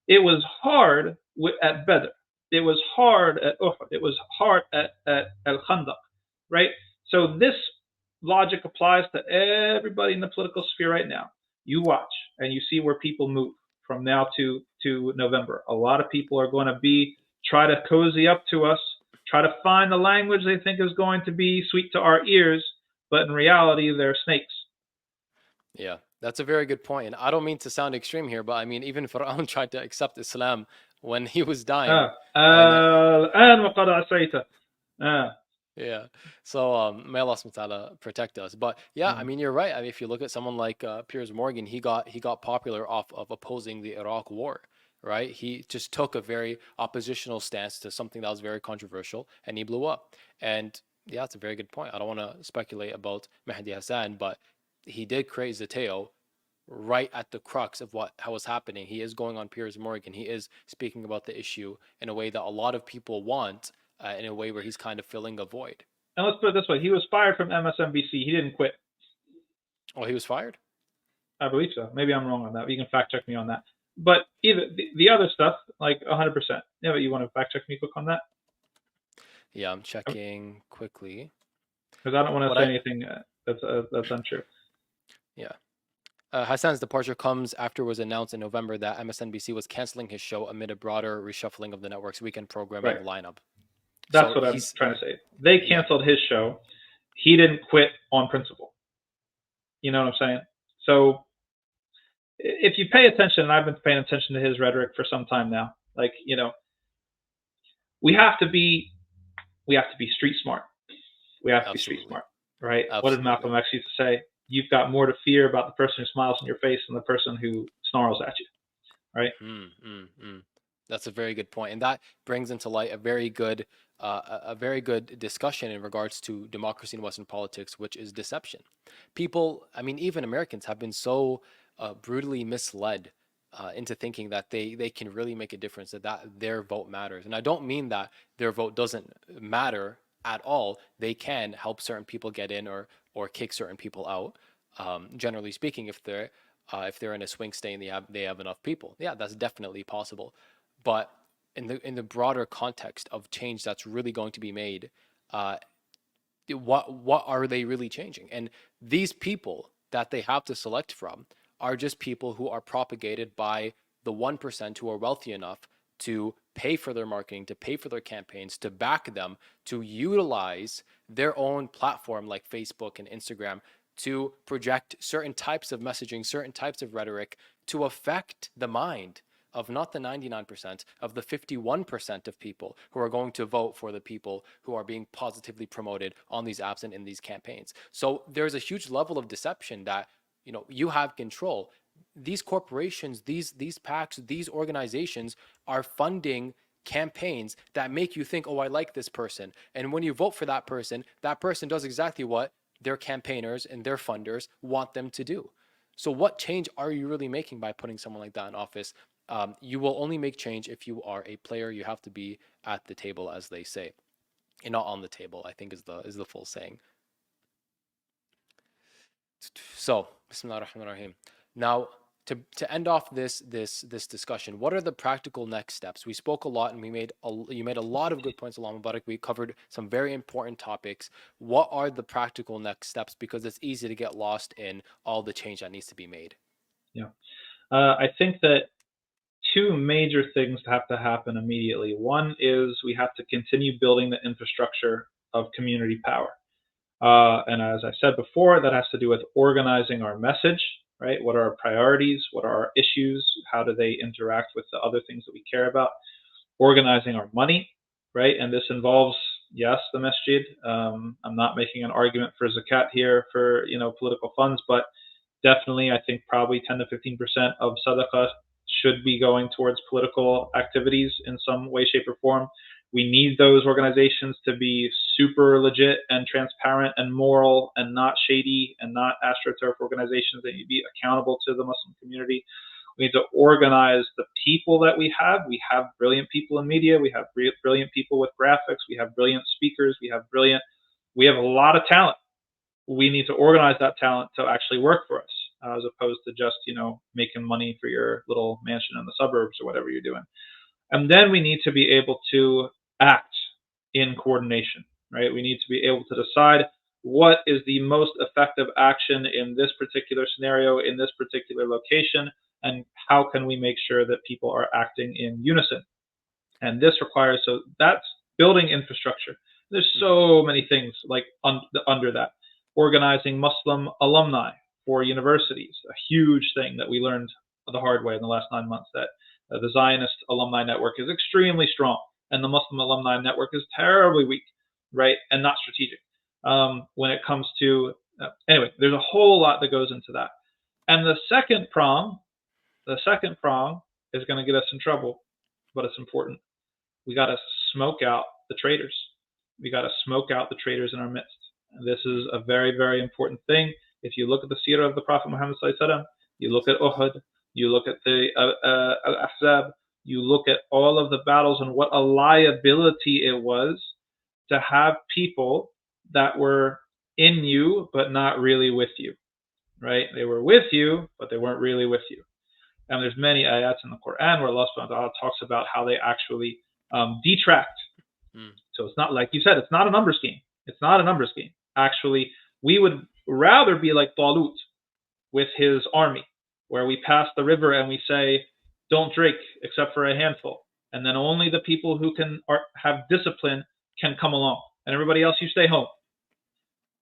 [SPEAKER 2] It was hard at Badr. It was hard at Uhud. It was hard at Al-Khandaq, right? So this logic applies to everybody in the political sphere right now. You watch and you see where people move from now to November. A lot of people are going to be try to cozy up to us, try to find the language they think is going to be sweet to our ears, but in reality, they're snakes.
[SPEAKER 1] Yeah, that's a very good point. And I don't mean to sound extreme here, but I mean, even Fir'aun tried to accept Islam when he was dying. And
[SPEAKER 2] الآن وقد عصيت. Ah,
[SPEAKER 1] yeah, so may Allah subhanahu wa ta'ala protect us. But yeah, I mean, you're right. I mean, if you look at someone like Piers Morgan, he got popular off of opposing the Iraq War, right? He just took a very oppositional stance to something that was very controversial, and he blew up. And yeah, it's a very good point. I don't want to speculate about Mehdi Hassan, but he did create Zateo right at the crux of what was happening. He is going on Piers Morgan. He is speaking about the issue in a way that a lot of people want, in a way where he's kind of filling a void.
[SPEAKER 2] and let's put it this way: he was fired from MSNBC. He didn't quit.
[SPEAKER 1] Oh, he was fired?
[SPEAKER 2] I believe so. Maybe I'm wrong on that. You can fact check me on that. But either the other stuff, like 100%. Yeah, but you want to fact check me quick on that?
[SPEAKER 1] Yeah, I'm checking quickly.
[SPEAKER 2] Because I don't want
[SPEAKER 1] What
[SPEAKER 2] to say
[SPEAKER 1] I
[SPEAKER 2] anything that's untrue.
[SPEAKER 1] yeah. Hassan's departure comes after it was announced in November that MSNBC was canceling his show amid a broader reshuffling of the network's weekend programming
[SPEAKER 2] Right.
[SPEAKER 1] lineup.
[SPEAKER 2] That's
[SPEAKER 1] So
[SPEAKER 2] what I'm
[SPEAKER 1] he's
[SPEAKER 2] trying to say. They
[SPEAKER 1] yeah,
[SPEAKER 2] canceled his show. He didn't quit on principle. You know what I'm saying? So if you pay attention, and I've been paying attention to his rhetoric for some time now, like, we have to be street smart. We have to be street
[SPEAKER 1] absolutely,
[SPEAKER 2] smart, right? What did
[SPEAKER 1] absolutely.
[SPEAKER 2] Malcolm X used to say? You've got more to fear about the person who smiles in your face than the person who snarls at you, right?
[SPEAKER 1] That's a very good point, and that brings into light a very good discussion in regards to democracy in Western politics, which is deception. People, I mean, even Americans have been so brutally misled into thinking that they can really make a difference, that their vote matters. And I don't mean that their vote doesn't matter at all. They can help certain people get in or kick certain people out. Generally speaking, if they're in a swing state and they have enough people, yeah, that's definitely possible. But in the broader context of change that's really going to be made, uh, what are they really changing? And these people that they have to select from are just people who are propagated by the 1% who are wealthy enough to pay for their marketing, to pay for their campaigns, to back them, to utilize their own platform like Facebook and Instagram to project certain types of messaging, certain types of rhetoric to affect the mind of not the 99%, of the 51% of people who are going to vote for the people who are being positively promoted on these apps and in these campaigns. So there's a huge level of deception that you have control. These corporations, these PACs, these organizations are funding campaigns that make you think, oh, I like this person. And when you vote for that person does exactly what their campaigners and their funders want them to do. So what change are you really making by putting someone like that in office? You will only make change if you are a player. You have to be at the table, as they say, and not on the table, I think is the full saying. So, Bismillah ar-Rahman ar-Rahim. Now, to end off this discussion, what are the practical next steps? We spoke a lot, and you made a lot of good points, Allahu Mubarak. We covered some very important topics. What are the practical next steps? Because it's easy to get lost in all the change that needs to be made.
[SPEAKER 2] Yeah. I think that two major things have to happen immediately. One is we have to continue building the infrastructure of community power. And as I said before, that has to do with organizing our message, right? What are our priorities? What are our issues? How do they interact with the other things that we care about? Organizing our money, right? And this involves, yes, the masjid. I'm not making an argument for zakat here for political funds, but definitely I think probably 10 to 15% of sadaqah should be going towards political activities in some way, shape, or form. We need those organizations to be super legit and transparent and moral and not shady and not astroturf organizations that need to be accountable to the Muslim community. We need to organize the people that we have. We have brilliant people in media. We have brilliant people with graphics. We have brilliant speakers. We have a lot of talent. We need to organize that talent to actually work for us, as opposed to just making money for your little mansion in the suburbs or whatever you're doing. And then we need to be able to act in coordination, right? We need to be able to decide what is the most effective action in this particular scenario, in this particular location, and how can we make sure that people are acting in unison. And this requires, so that's building infrastructure. There's so many things like under that. Organizing Muslim alumni for universities, a huge thing that we learned the hard way in the last 9 months, that the Zionist alumni network is extremely strong and the Muslim alumni network is terribly weak, right? And not strategic. When it comes to, anyway, there's a whole lot that goes into that. And the second prong is going to get us in trouble, but it's important. We got to smoke out the traitors. We got to smoke out the traitors in our midst. And this is a very, very important thing. If you look at the seerah of the Prophet Muhammad sallallahu alaihi wasallam, you look at Uhud, you look at the Al-Ahzab, you look at all of the battles and what a liability it was to have people that were in you but not really with you, right? They were with you, but they weren't really with you. And there's many ayats in the Quran where Allah subhanahu wa ta'ala talks about how they actually detract. So it's not, like you said, it's not a numbers game. It's not a numbers game. Actually, we would rather be like Talut with his army, where we pass the river and we say, don't drink except for a handful. And then only the people who can have discipline can come along. And everybody else, you stay home.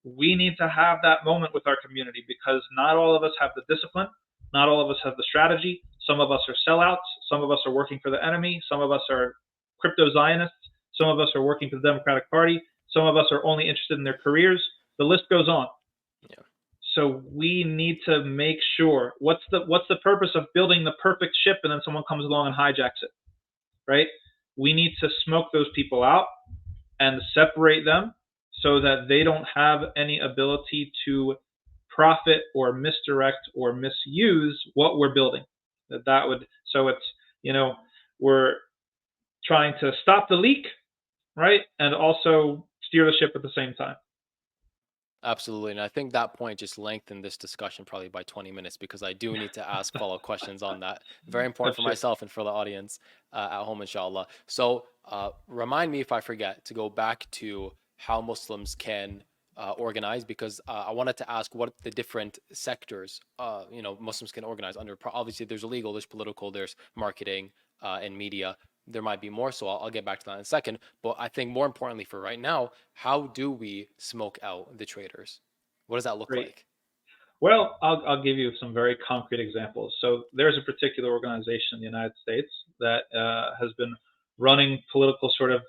[SPEAKER 2] We need to have that moment with our community, because not all of us have the discipline. Not all of us have the strategy. Some of us are sellouts. Some of us are working for the enemy. Some of us are crypto-Zionists. Some of us are working for the Democratic Party. Some of us are only interested in their careers. The list goes on.
[SPEAKER 1] Yeah.
[SPEAKER 2] So we need to make sure, what's the purpose of building the perfect ship and then someone comes along and hijacks it, right? We need to smoke those people out and separate them so that they don't have any ability to profit or misdirect or misuse what we're building. So it's, we're trying to stop the leak, right? And also steer the ship at the same time.
[SPEAKER 1] Absolutely. And I think that point just lengthened this discussion probably by 20 minutes, because I do need to ask follow-up questions on that. Very important for myself and for the audience at home, inshallah. So remind me if I forget to go back to how Muslims can organize, because I wanted to ask what the different sectors, Muslims can organize under. Obviously, there's legal, there's political, there's marketing and media. There might be more, so I'll get back to that in a second. But I think more importantly for right now, how do we smoke out the traitors? What does that look like?
[SPEAKER 2] Well, I'll give you some very concrete examples. So there's a particular organization in the United States that has been running political sort of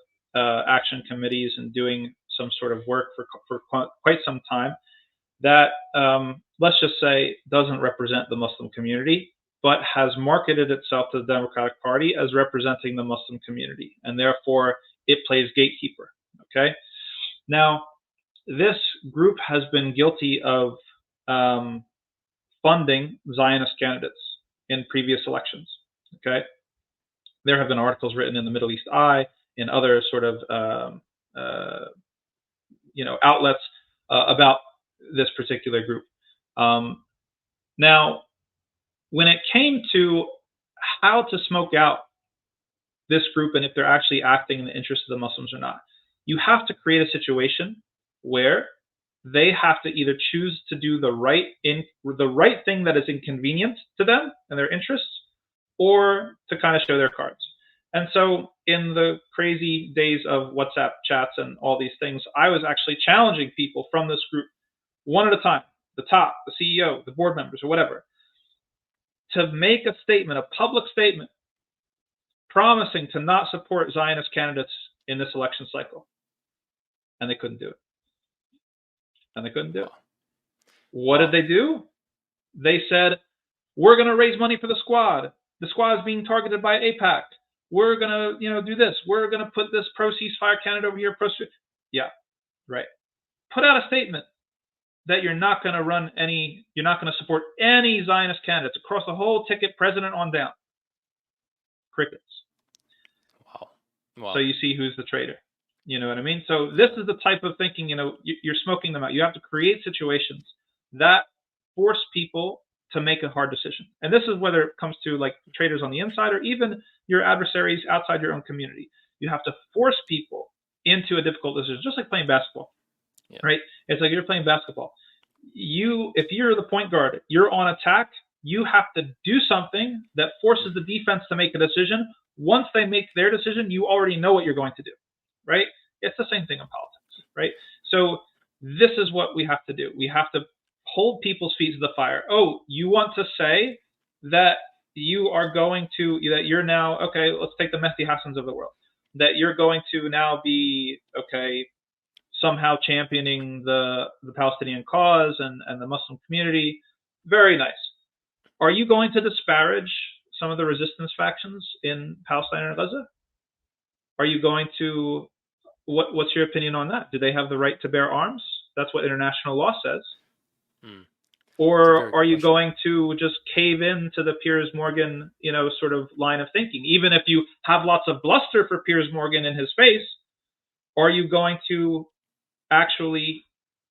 [SPEAKER 2] action committees and doing some sort of work for quite some time that, let's just say, doesn't represent the Muslim community, but has marketed itself to the Democratic Party as representing the Muslim community, and therefore it plays gatekeeper. Okay. Now, this group has been guilty of funding Zionist candidates in previous elections. Okay. There have been articles written in the Middle East Eye, in other sort of outlets about this particular group. Now, when it came to how to smoke out this group and if they're actually acting in the interest of the Muslims or not, you have to create a situation where they have to either choose to do the right thing that is inconvenient to them and their interests, or to kind of show their cards. And so in the crazy days of WhatsApp chats and all these things, I was actually challenging people from this group one at a time, the top, the CEO, the board members, or whatever, to make a statement, a public statement, promising to not support Zionist candidates in this election cycle. And they couldn't do it. What did they do? They said, we're going to raise money for the squad. The squad is being targeted by AIPAC. We're going to, do this. We're going to put this pro-ceasefire candidate over here. Yeah, right. Put out a statement that you're not going to support any Zionist candidates across the whole ticket, president on down. Crickets. Wow. So you see who's the traitor. You know what I mean? So this is the type of thinking, you're smoking them out. You have to create situations that force people to make a hard decision. And this is whether it comes to like traitors on the inside or even your adversaries outside your own community. You have to force people into a difficult decision, just like playing basketball. Yeah. Right? It's like you're playing basketball. If you're the point guard, you're on attack, you have to do something that forces the defense to make a decision Once they make their decision, you already know what you're going to do, right? It's the same thing in politics, right? So this is what we have to do. We have to hold people's feet to the fire. Oh, you want to say that you are going to, that you're now, okay, let's take the Mehdi Hassans of the world, that you're going to now be, okay, somehow championing the Palestinian cause and the Muslim community. Very nice. Are you going to disparage some of the resistance factions in Palestine and Gaza? Are you going to, what's your opinion on that? Do they have the right to bear arms? That's what international law says. Or are you going to just cave in to the Piers Morgan, sort of line of thinking? Even if you have lots of bluster for Piers Morgan in his face, are you going to actually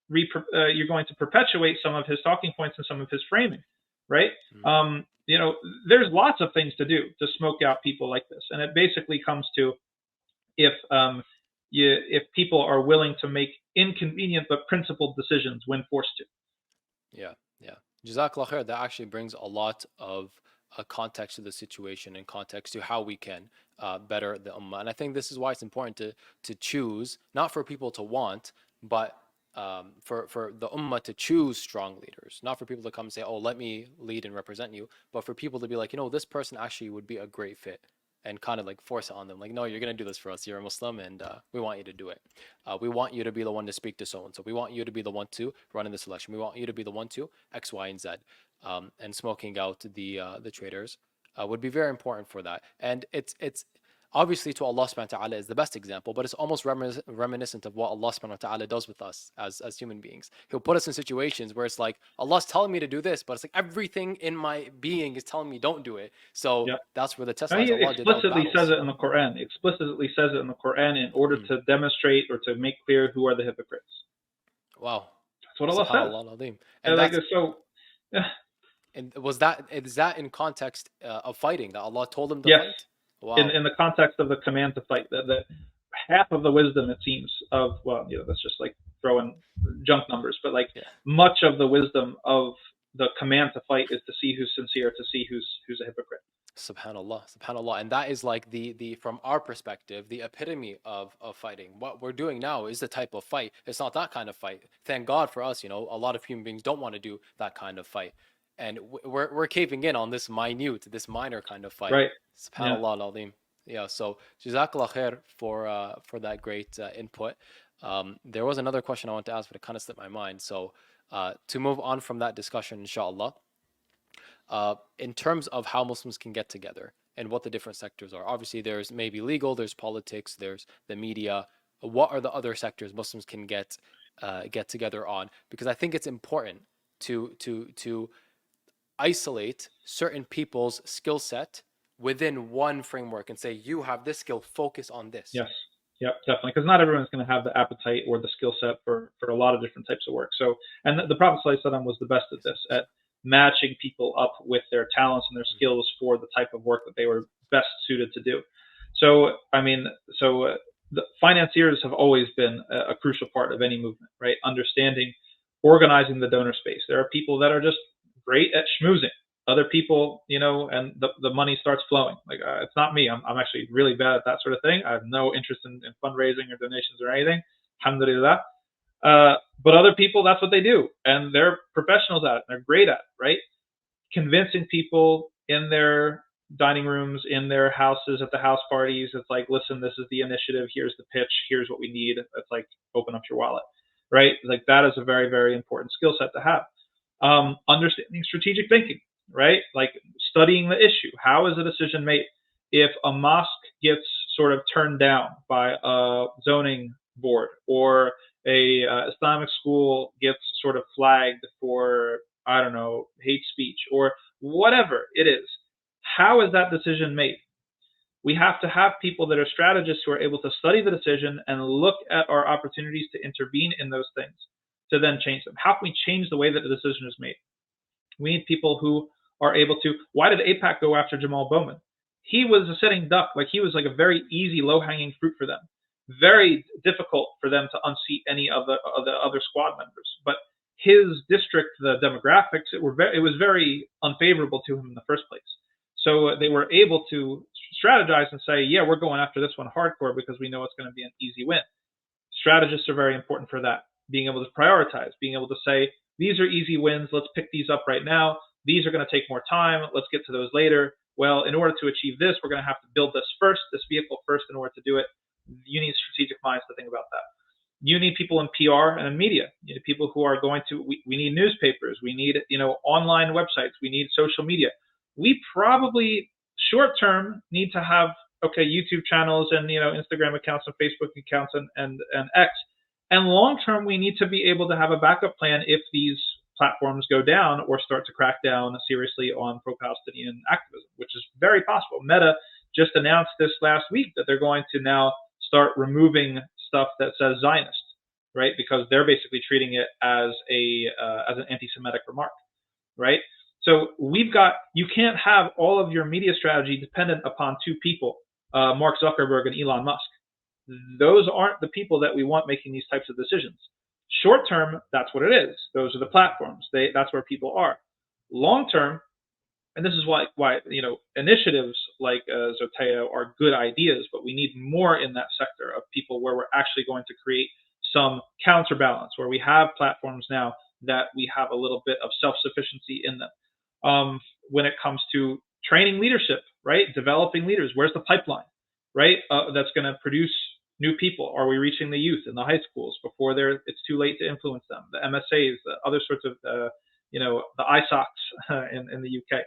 [SPEAKER 2] you're going to perpetuate some of his talking points and some of his framing, right? There's lots of things to do to smoke out people like this, and it basically comes to if people are willing to make inconvenient but principled decisions when forced to.
[SPEAKER 1] Yeah. Jazakallah khair. That actually brings a lot of context to the situation and context to how we can better the ummah. And I think this is why it's important to choose, not for people to want, but for the ummah to choose strong leaders, not for people to come and say, oh, let me lead and represent you, but for people to be like, this person actually would be a great fit, and kind of like force it on them. Like, no, you're going to do this for us. You're a Muslim, and we want you to do it. We want you to be the one to speak to so-and-so. We want you to be the one to run in this election. We want you to be the one to X, Y, and Z. And smoking out the traitors would be very important for that. And it's obviously to Allah subhanahu wa ta'ala is the best example, but it's almost reminiscent of what Allah subhanahu wa ta'ala does with us as human beings. He'll put us in situations where it's like, Allah's telling me to do this, but it's like everything in my being is telling me don't do it. So that's where the test lies.
[SPEAKER 2] He explicitly says it in the Quran. He explicitly says it in the Quran in order to demonstrate or to make clear who are the hypocrites.
[SPEAKER 1] Wow.
[SPEAKER 2] That's what Allah says.
[SPEAKER 1] And is that in context of fighting that Allah told him to fight? Wow.
[SPEAKER 2] In the context of the command to fight, the half of the wisdom, it seems, of, that's just like throwing junk numbers, but much of the wisdom of the command to fight is to see who's sincere, to see who's a hypocrite.
[SPEAKER 1] Subhanallah. And that is like the from our perspective, the epitome of fighting. What we're doing now is the type of fight. It's not that kind of fight. Thank God for us, a lot of human beings don't want to do that kind of fight. And we're caving in on this minor kind of fight.
[SPEAKER 2] Right.
[SPEAKER 1] Subhanallah al-Azim. Yeah. So Jazakallah khair for that great input. There was another question I wanted to ask, but it kind of slipped my mind. So to move on from that discussion, inshallah, in terms of how Muslims can get together and what the different sectors are. Obviously, there's maybe legal, there's politics, there's the media. What are the other sectors Muslims can get together on? Because I think it's important to isolate certain people's skill set within one framework and say, you have this skill, focus on this.
[SPEAKER 2] Yes. Yep, definitely. Because not everyone's going to have the appetite or the skill set for a lot of different types of work. So, and the Prophet ﷺ was the best at this, at matching people up with their talents and their skills for the type of work that they were best suited to do. So, the financiers have always been a crucial part of any movement, right? Understanding, organizing the donor space. There are people that are just great at schmoozing. Other people, and the money starts flowing. Like, it's not me. I'm actually really bad at that sort of thing. I have no interest in fundraising or donations or anything. Alhamdulillah. But other people, that's what they do. And they're professionals at it. They're great at it, right? Convincing people in their dining rooms, in their houses, at the house parties. It's like, listen, this is the initiative. Here's the pitch. Here's what we need. It's like, open up your wallet, right? Like, that is a very, very important skill set to have. Understanding strategic thinking, right? Like, studying the issue. How is a decision made? If a mosque gets sort of turned down by a zoning board, or a Islamic school gets sort of flagged for, I don't know, hate speech, or whatever it is, how is that decision made? We have to have people that are strategists who are able to study the decision and look at our opportunities to intervene in those things, to then change them. How can we change the way that the decision is made? We need people who are able to. Why did AIPAC go after Jamal Bowman? He was a sitting duck. Like, he was like a very easy, low-hanging fruit for them. Very difficult for them to unseat any of the other squad members. But his district, the demographics, it was very unfavorable to him in the first place. So they were able to strategize and say, yeah, we're going after this one hardcore because we know it's going to be an easy win. Strategists are very important for that. Being able to prioritize, being able to say, these are easy wins. Let's pick these up right now. These are going to take more time. Let's get to those later. Well, in order to achieve this, we're going to have to build this first, this vehicle first, in order to do it. You need strategic minds to think about that. You need people in PR and in media. You need people who are going to, we need newspapers. We need, online websites. We need social media. We probably short term need to have, YouTube channels and, Instagram accounts and Facebook accounts and X. And long term, we need to be able to have a backup plan if these platforms go down or start to crack down seriously on pro-Palestinian activism, which is very possible. Meta just announced this last week that they're going to now start removing stuff that says Zionist, right? Because they're basically treating it as an anti-Semitic remark, right? So you can't have all of your media strategy dependent upon two people, Mark Zuckerberg and Elon Musk. Those aren't the people that we want making these types of decisions. Short term, that's what it is. Those are the platforms. That's where people are. Long term, and this is why initiatives like Zoteo are good ideas, but we need more in that sector of people where we're actually going to create some counterbalance, where we have platforms now that we have a little bit of self-sufficiency in them. When it comes to training leadership, right? Developing leaders, where's the pipeline, right? That's going to produce new people. Are we reaching the youth in the high schools before it's too late to influence them? The MSAs, the other sorts of, the ISOCs in the UK.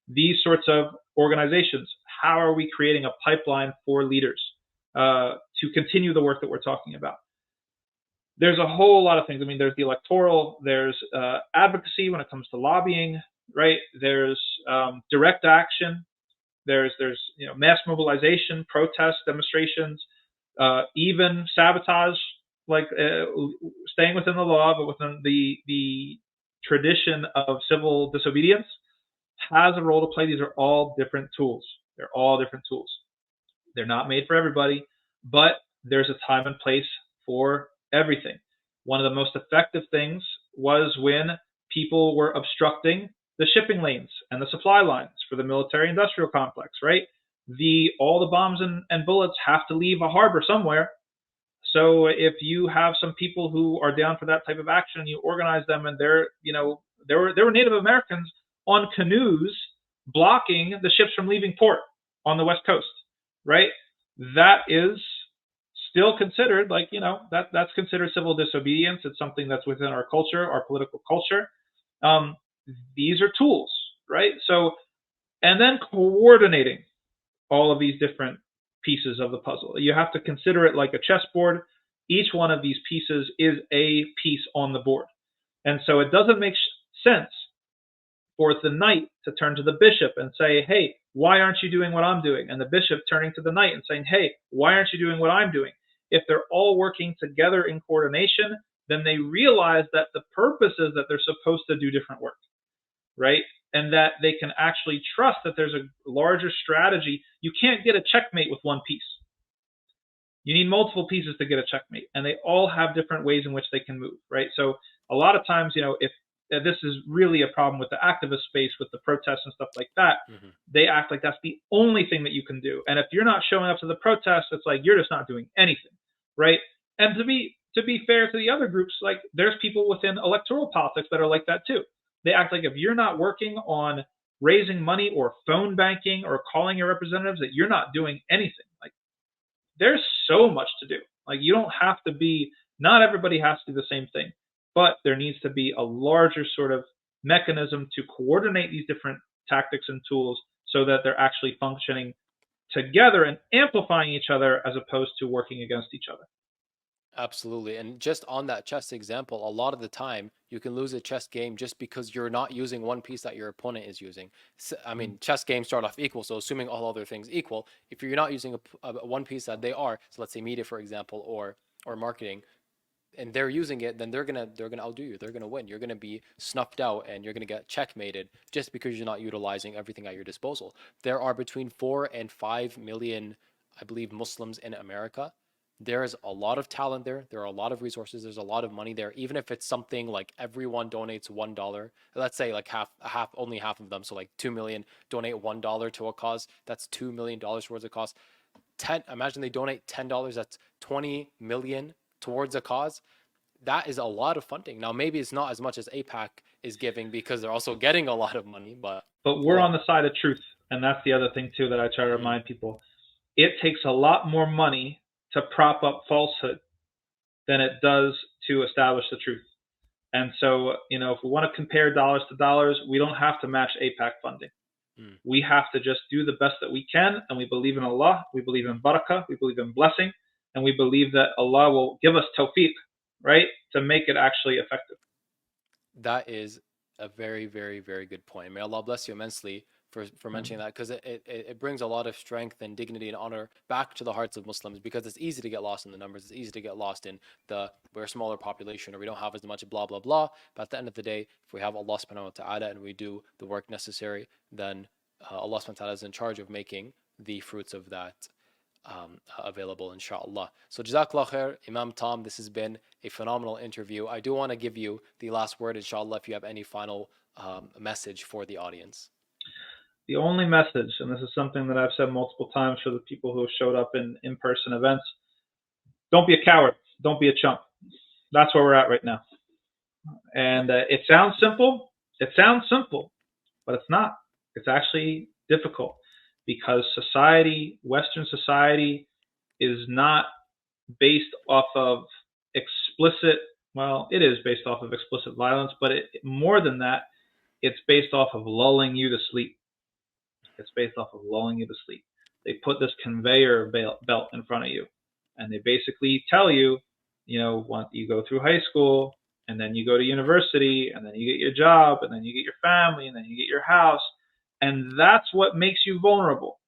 [SPEAKER 2] These sorts of organizations, how are we creating a pipeline for leaders to continue the work that we're talking about? There's a whole lot of things. I mean, there's the electoral, there's advocacy when it comes to lobbying, right? There's direct action. There's mass mobilization, protests, demonstrations, even sabotage, like staying within the law, but within the tradition of civil disobedience, has a role to play. These are all different tools. They're all different tools. They're not made for everybody, but there's a time and place for everything. One of the most effective things was when people were obstructing the shipping lanes and the supply lines for the military-industrial complex, right? All the bombs and bullets have to leave a harbor somewhere. So if you have some people who are down for that type of action, you organize them, and there were Native Americans on canoes blocking the ships from leaving port on the West Coast, right? That is still considered that's considered civil disobedience. It's something that's within our culture, our political culture. These are tools, right? So, and then coordinating all of these different pieces of the puzzle. You have to consider it like a chessboard. Each one of these pieces is a piece on the board. And so it doesn't make sense for the knight to turn to the bishop and say, hey, why aren't you doing what I'm doing? And the bishop turning to the knight and saying, hey, why aren't you doing what I'm doing? If they're all working together in coordination, then they realize that the purpose is that they're supposed to do different work, right? And that they can actually trust that there's a larger strategy. You can't get a checkmate with one piece. You need multiple pieces to get a checkmate, and they all have different ways in which they can move, right? So a lot of times, if this is really a problem with the activist space, with the protests and stuff like that, they act like that's the only thing that you can do. And if you're not showing up to the protests, it's like you're just not doing anything, right? And to be fair to the other groups, like there's people within electoral politics that are like that too. They act like if you're not working on raising money or phone banking or calling your representatives, that you're not doing anything. Like there's so much to do. Like you don't have to be, not everybody has to do the same thing, but there needs to be a larger sort of mechanism to coordinate these different tactics and tools so that they're actually functioning together and amplifying each other as opposed to working against each other.
[SPEAKER 1] Absolutely. And just on that chess example, a lot of the time you can lose a chess game just because you're not using one piece that your opponent is using. I mean, chess games start off equal. So assuming all other things equal, if you're not using a one piece that they are, so let's say media, for example, or marketing, and they're using it, then they're gonna outdo you. They're gonna win. You're gonna be snuffed out, and you're gonna get checkmated just because you're not utilizing everything at your disposal. There are between 4 and 5 million, I believe, Muslims in America. There's a lot of talent there. There are a lot of resources. There's a lot of money there. Even if it's something like everyone donates $1, let's say like only half of them, so like 2 million donate $1 to a cause. That's $2 million towards a cause. Imagine they donate $10. That's 20 million towards a cause. That is a lot of funding. Now maybe it's not as much as APAC is giving because they're also getting a lot of money, but
[SPEAKER 2] we're on the side of truth, and that's the other thing too that I try to remind people. It takes a lot more money to prop up falsehood than it does to establish the truth. And so, if we want to compare dollars to dollars, we don't have to match APAC funding. We have to just do the best that we can, and we believe in Allah, we believe in barakah, we believe in blessing, and we believe that Allah will give us tawfiq, right, to make it actually effective.
[SPEAKER 1] That is a very, very, very good point. May Allah bless you immensely for mentioning that, because it brings a lot of strength and dignity and honor back to the hearts of Muslims, because it's easy to get lost in the numbers. It's easy to get lost in we're a smaller population, or we don't have as much blah, blah, blah. But at the end of the day, if we have Allah subhanahu wa ta'ala and we do the work necessary, then Allah subhanahu wa ta'ala is in charge of making the fruits of that available, inshallah. So Jazakallah khair, Imam Tom. This has been a phenomenal interview. I do want to give you the last word, inshallah, if you have any final message for the audience.
[SPEAKER 2] The only message, and this is something that I've said multiple times for the people who have showed up in in-person events: don't be a coward. Don't be a chump. That's where we're at right now. And it sounds simple. It sounds simple, but it's not. It's actually difficult, because society, Western society, is not based off of explicit, well, it is based off of explicit violence, but more than that, it's based off of lulling you to sleep. It's based off of lulling you to sleep. They put this conveyor belt in front of you, and they basically tell you, once you go through high school, and then you go to university, and then you get your job, and then you get your family, and then you get your house, and that's what makes you vulnerable.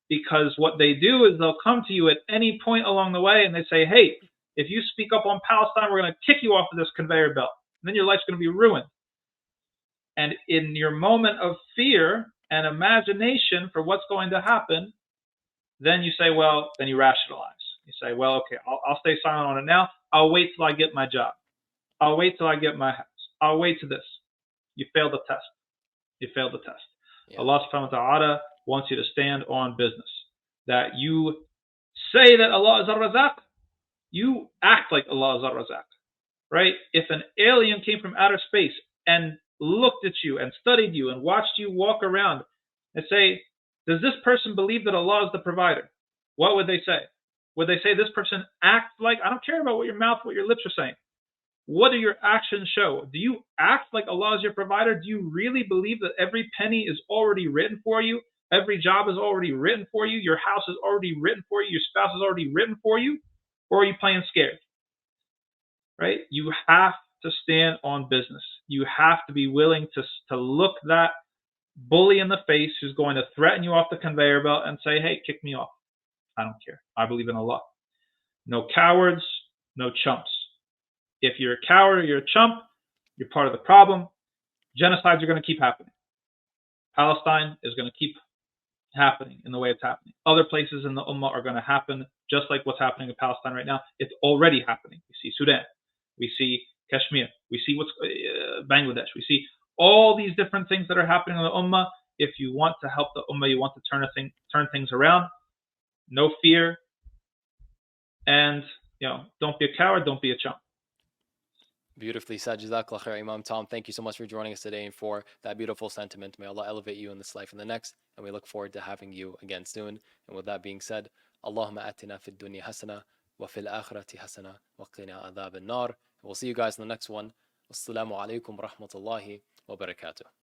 [SPEAKER 2] Because what they do is they'll come to you at any point along the way, and they say, hey, if you speak up on Palestine, we're going to kick you off of this conveyor belt. And then your life's going to be ruined. And in your moment of fear and imagination for what's going to happen, then you say, then you rationalize. You say, okay, I'll stay silent on it now. I'll wait till I get my job. I'll wait till I get my house. I'll wait to this. You failed the test. You failed the test. Yeah. Allah subhanahu wa ta'ala wants you to stand on business. That you say that Allah is Ar-Razaq, you act like Allah is Ar-Razaq. Right? If an alien came from outer space and looked at you and studied you and watched you walk around and say, does this person believe that Allah is the provider? What would they say? Would they say this person acts like, I don't care about what your mouth, what your lips are saying. What do your actions show? Do you act like Allah is your provider? Do you really believe that every penny is already written for you? Every job is already written for you? Your house is already written for you? Your spouse is already written for you? Or are you playing scared? Right? You have to stand on business. You have to be willing to look that bully in the face who's going to threaten you off the conveyor belt and say, hey, kick me off. I don't care. I believe in Allah. No cowards, no chumps. If you're a coward or you're a chump, you're part of the problem. Genocides are going to keep happening. Palestine is going to keep happening in the way it's happening. Other places in the Ummah are going to happen just like what's happening in Palestine right now. It's already happening. We see Sudan. We see Kashmir. We see what's Bangladesh. We see all these different things that are happening in the Ummah. If you want to help the Ummah, you want to turn things around, no fear, and don't be a coward, don't be a chump.
[SPEAKER 1] Beautifully said. Jazakallah khair, Imam Tom. Thank you so much for joining us today and for that beautiful sentiment. May Allah elevate you in this life and the next. And we look forward to having you again soon. And with that being said, Allahumma atina fid dunya hasana wa fil akhirati hasana wa qina adhab an-nar. We'll see you guys in the next one. Wassalamu alaikum wa rahmatullahi wa barakatuh.